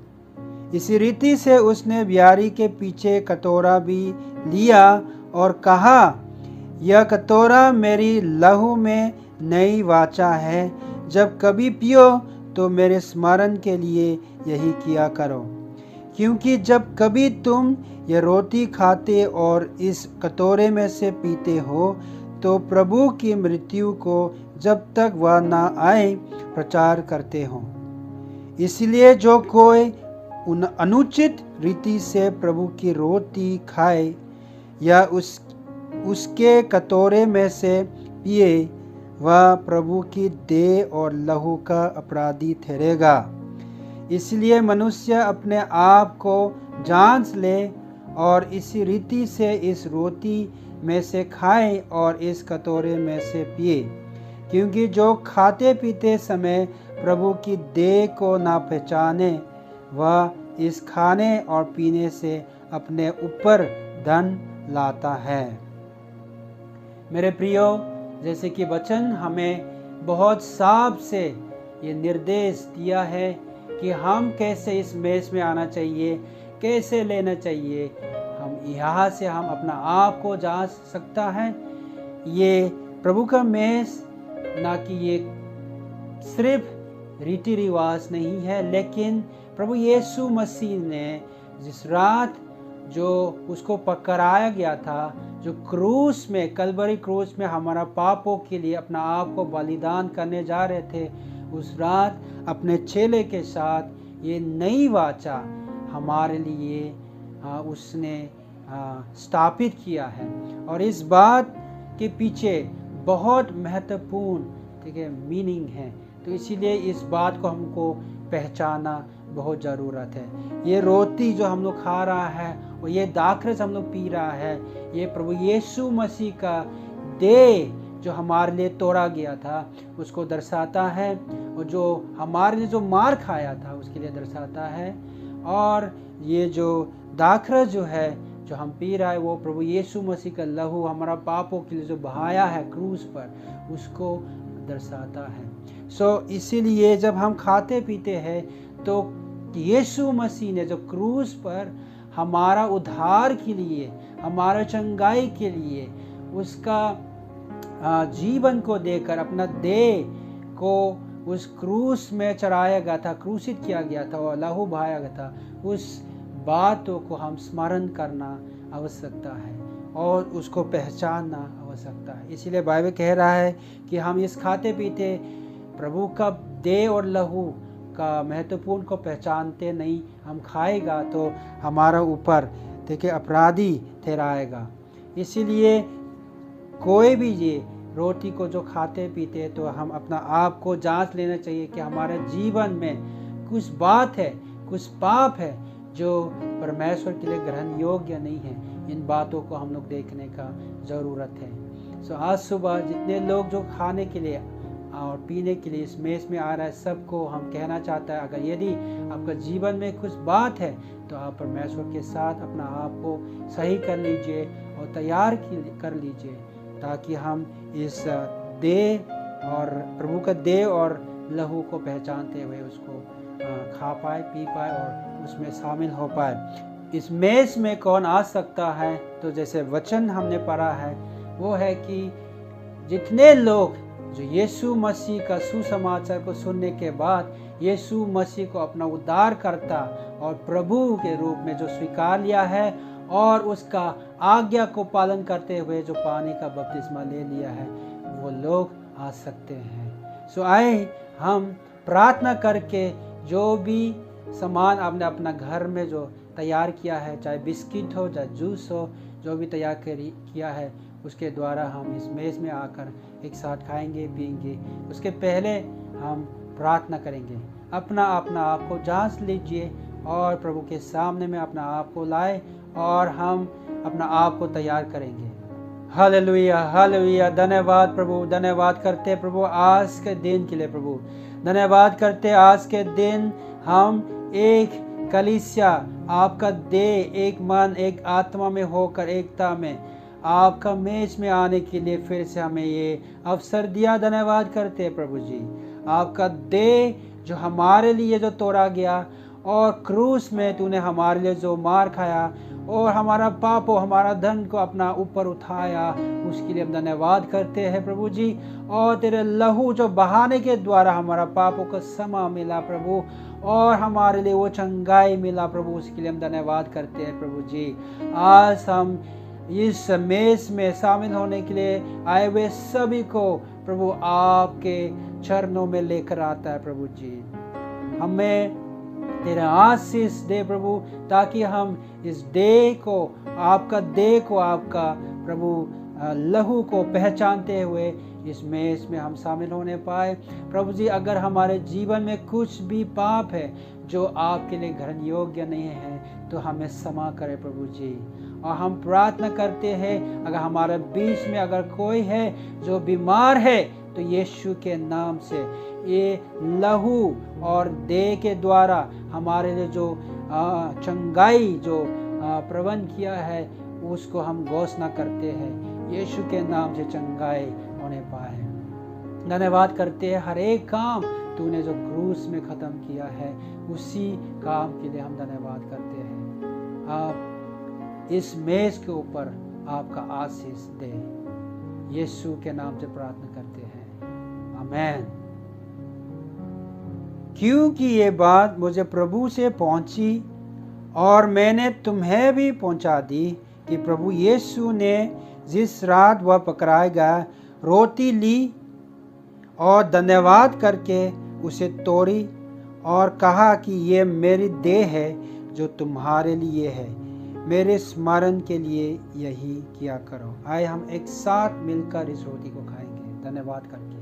इसी रीति से उसने ब्यारी के पीछे कटोरा भी लिया और कहा, यह कटोरा मेरी लहू में नई वाचा है, जब कभी पियो तो मेरे स्मरण के लिए यही किया करो। क्योंकि जब कभी तुम यह रोटी खाते और इस कटोरे में से पीते हो तो प्रभु की मृत्यु को जब तक वह न आए प्रचार करते हो। इसलिए जो कोई उन अनुचित रीति से प्रभु की रोटी खाए या उसके कटोरे में से पिए, वह प्रभु की देह और लहू का अपराधी ठहरेगा। इसलिए मनुष्य अपने आप को जांच ले और इसी रीति से इस रोटी में से खाए और इस कटोरे में से पिए। क्योंकि जो खाते पीते समय प्रभु की देह को ना पहचाने, वह इस खाने और पीने से अपने ऊपर धन लाता है। मेरे प्रियो, जैसे कि वचन हमें बहुत साफ से ये निर्देश दिया है कि हम कैसे इस मेस में आना चाहिए, कैसे लेना चाहिए। हम यहाँ से हम अपना आप को जांच सकता है। ये प्रभु का मेस ना कि ये सिर्फ रीति रिवाज नहीं है, लेकिन प्रभु यीशु मसीह ने जिस रात जो उसको पकड़ाया गया था, जो क्रूस में, कलवरी क्रूस में हमारा पापों के लिए अपना आप को बलिदान करने जा रहे थे, उस रात अपने चेले के साथ ये नई वाचा हमारे लिए उसने स्थापित किया है। और इस बात के पीछे बहुत महत्वपूर्ण, ठीक है, मीनिंग है। तो इसीलिए इस बात को हमको पहचाना बहुत ज़रूरत है। ये रोटी जो हम लोग खा रहा है और ये दाखरस हम लोग पी रहा है, ये प्रभु यीशु मसीह का देह जो हमारे लिए तोड़ा गया था उसको दर्शाता है, और जो हमारे लिए जो मार खाया था उसके लिए दर्शाता है। और ये जो दाखरस जो है जो हम पी रहा है वो प्रभु यीशु मसीह का लहू हमारा पापों के लिए जो बहाया है क्रूस पर, उसको दर्शाता है। इसीलिए जब हम खाते पीते हैं तो यीशु मसीह ने जो क्रूस पर हमारा उद्धार के लिए, हमारा चंगाई के लिए उसका जीवन को देकर अपना देह को उस क्रूस में चढ़ाया गया था, क्रूसित किया गया था और लहू बहाया गया था, उस बातों को हम स्मरण करना आवश्यकता है और उसको पहचानना आवश्यकता है। इसीलिए बाइबल कह रहा है कि हम इस खाते पीते प्रभु का देह और लहू का महत्वपूर्ण को पहचानते नहीं, हम खाएगा तो हमारा ऊपर, देखिए, अपराधी ठहराएगा। इसीलिए कोई भी ये रोटी को जो खाते पीते तो हम अपना आप को जांच लेना चाहिए कि हमारे जीवन में कुछ बात है, कुछ पाप है जो परमेश्वर के लिए ग्रहण योग्य नहीं है। इन बातों को हम लोग देखने का ज़रूरत है। आज सुबह जितने लोग जो खाने के लिए और पीने के लिए इस मेज में आ रहा है, सबको हम कहना चाहता है, अगर यदि आपका जीवन में कुछ बात है तो आप परमेश्वर के साथ अपना आप को सही कर लीजिए और तैयार कर लीजिए, ताकि हम इस देह और प्रभु का देह और लहू को पहचानते हुए उसको खा पाए, पी पाए और उसमें शामिल हो पाए। इस मेज में कौन आ सकता है? तो जैसे वचन हमने पढ़ा है वो है कि जितने लोग जो यीशु मसीह का सुसमाचार को सुनने के बाद यीशु मसीह को अपना उद्धारकर्ता और प्रभु के रूप में जो स्वीकार लिया है और उसका आज्ञा को पालन करते हुए जो पानी का बपतिस्मा ले लिया है, वो लोग आ सकते हैं। आए हम प्रार्थना करके जो भी सामान आपने अपना घर में जो तैयार किया है, चाहे बिस्किट हो, चाहे जूस हो, जो भी तैयार किया है, उसके द्वारा हम इस मेज में आकर एक साथ खाएंगे, पिएंगे। उसके पहले हम प्रार्थना करेंगे। अपना आप को जांच लीजिए और प्रभु के सामने में अपना आप को लाए और हम अपना आप को तैयार करेंगे। Hallelujah, hallelujah. धन्यवाद प्रभु, धन्यवाद करते प्रभु आज के दिन के लिए। प्रभु धन्यवाद करते आज के दिन हम एक कलीसिया, आपका देह, एक मन, एक आत्मा में होकर एकता में आपका मेज में आने के लिए फिर से हमें ये अवसर दिया। धन्यवाद करते हैं प्रभु जी। आपका देह जो हमारे लिए जो तोड़ा गया और क्रूस में तूने हमारे लिए जो मार खाया और हमारा पापों, हमारा धन को अपना ऊपर उठाया, उसके लिए हम धन्यवाद करते हैं प्रभु जी। और तेरे लहू जो बहाने के द्वारा हमारा पापों का क्षमा मिला प्रभु और हमारे लिए वो चंगाई मिला प्रभु, उसके लिए हम धन्यवाद करते हैं प्रभु जी। आज हम इस मेज में शामिल होने के लिए आए हुए सभी को प्रभु आपके चरणों में लेकर आता है प्रभु जी। हमें तेरा आशीष दे प्रभु, ताकि हम इस देह को, आपका देह को, आपका प्रभु लहू को पहचानते हुए इस मेज में हम शामिल होने पाए प्रभु जी। अगर हमारे जीवन में कुछ भी पाप है जो आपके लिए ग्रहण योग्य नहीं है तो हमें क्षमा करे प्रभु जी। और हम प्रार्थना करते हैं अगर हमारे बीच में अगर कोई है जो बीमार है तो यीशु के नाम से ये लहू और देह के द्वारा हमारे लिए जो चंगाई जो प्रबंध किया है उसको हम घोषणा करते हैं, यीशु के नाम से चंगाई होने पाए। धन्यवाद करते हैं हर एक काम तूने जो क्रूस में ख़त्म किया है उसी काम के लिए हम धन्यवाद करते हैं। आप इस मेज के ऊपर आपका आशीष दे, यीशु के नाम से प्रार्थना करते हैं, आमीन। क्योंकि ये बात मुझे प्रभु से पहुंची और मैंने तुम्हें भी पहुंचा दी कि प्रभु यीशु ने जिस रात वह पकड़ाया गया रोटी ली और धन्यवाद करके उसे तोड़ी और कहा कि ये मेरी देह है जो तुम्हारे लिए है, मेरे स्मरण के लिए यही किया करो। आए हम एक साथ मिलकर इस रोटी को खाएंगे धन्यवाद करके।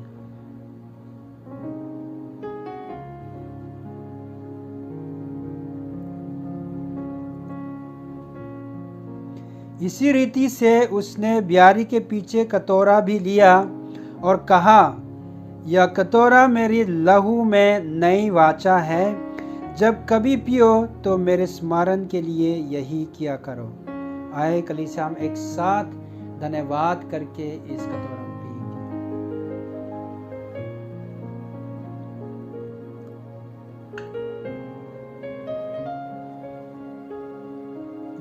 इसी रीति से उसने ब्यारी के पीछे कटोरा भी लिया और कहा, यह कटोरा मेरी लहू में नई वाचा है, जब कभी पियो तो मेरे स्मरण के लिए यही किया करो। आए कलीसिया हम एक साथ धन्यवाद करके इस कटोरा में पिएंगे।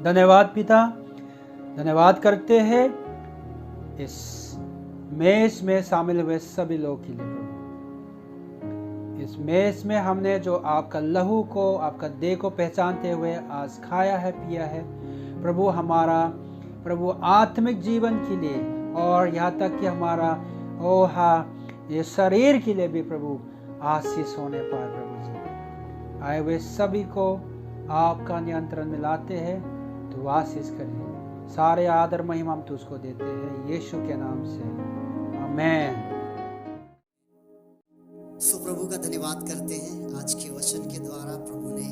धन्यवाद पिता, धन्यवाद करते हैं इस मेज में शामिल हुए सभी लोग के लिए प्रभु। इस मेज में हमने जो आपका लहू को, आपका देह को पहचानते हुए आज खाया है, पिया है प्रभु, हमारा प्रभु आत्मिक जीवन के लिए और यहाँ तक कि हमारा ये शरीर के लिए भी प्रभु आशीष होने पर प्रभु जी आए हुए सभी को आपका नियंत्रण में लाते हैं, तो आशीष करिए। सारे आदर महिमा हम तुझको देते हैं यीशु के नाम से, आमीन। सो प्रभु का धन्यवाद करते हैं। आज के वचन के द्वारा प्रभु ने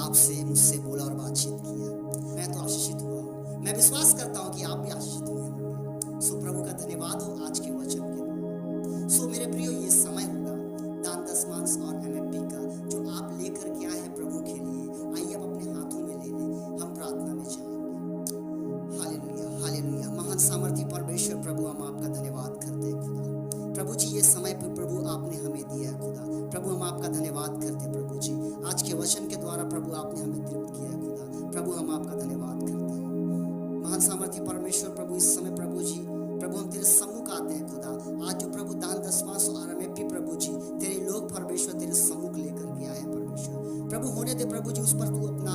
आपसे मुझसे बोला और बातचीत किया। मैं तो आशीषित हुआ हूँ, मैं विश्वास करता हूँ कि आप भी आशीषित हुए होंगे। सो प्रभु का धन्यवाद हो आज के वचन के द्वारा। सो मेरे प्रियो, ये समय होगा दान दशमांश और MFP का जो आप लेकर के आए हैं प्रभु के लिए। आइए आप अपने हाथों में ले लें, हम प्रार्थना में जाएंगे। Hallelujah, hallelujah. महान सामर्थी परमेश्वर प्रभु, हम आपका धन्यवाद करते हैं खुदा। प्रभु जी, ये समय पर प्रभु आपने हमें दिया है खुदा। प्रभु हम आपका धन्यवाद करते हैं प्रभु जी। आज के वचन के द्वारा प्रभु आपने हमें तृप्त किया है खुदा। प्रभु हम आपका धन्यवाद करते हैं। महान सामर्थी परमेश्वर प्रभु, इस समय प्रभु जी प्रभु हम तेरे सम्मुख आते हैं खुदा। आज जो प्रभु दान दशमांश और MFP प्रभु जी तेरे लोग परमेश्वर तेरे सम्मुख लेकर के आए हैं परमेश्वर। प्रभु होने दे प्रभु जी, उस पर तू अपना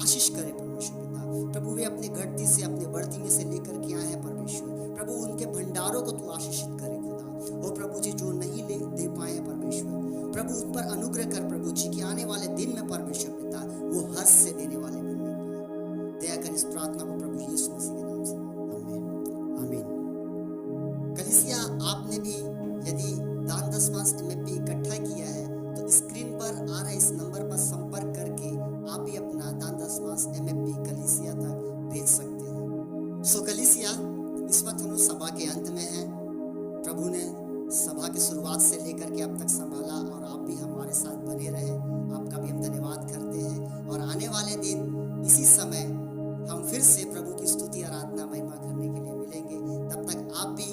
आशीष करे परमेश्वर पिता। प्रभु वे अपने घटती से, अपने बढ़ती में से लेकर के आए हैं परमेश्वर। प्रभु उनके भंडारों को तू आशीषित करे खुदा। ओ प्रभु जी, जो नहीं ले दे पाए हैं परमेश्वर, प्रभु उन पर अनुग्रह कर प्रभु जी कि आने वाले दिन में परमेश्वर पिता वो हर्ष से देने वाले बनने पाए। दया कर इस प्रार्थना को प्रभु यीशु मसीह के नाम से, आमीन, आमीन। कलीसिया, आपने भी यदि दान दशमांश MFP इकट्ठा किया है तो स्क्रीन पर आ रहे इस नंबर पर संपर्क करके आप भी अपना दान दशमांश MFP कलीसिया तक भेज सकते हैं। सो कलीसिया, इस वक्त हम लोग सभा के अंत में हैं। प्रभु ने सभा की शुरुआत से लेकर के अब तक संभाला और आप भी हमारे साथ बने रहे। आपका भी हम धन्यवाद करते हैं। और आने वाले दिन इसी समय हम फिर से प्रभु की स्तुति, आराधना, महिमा करने के लिए मिलेंगे। तब तक आप भी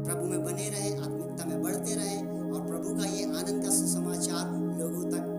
प्रभु में बने रहें, आत्मिकता में बढ़ते रहें और प्रभु का ये आनंद का सुसमाचार लोगों तक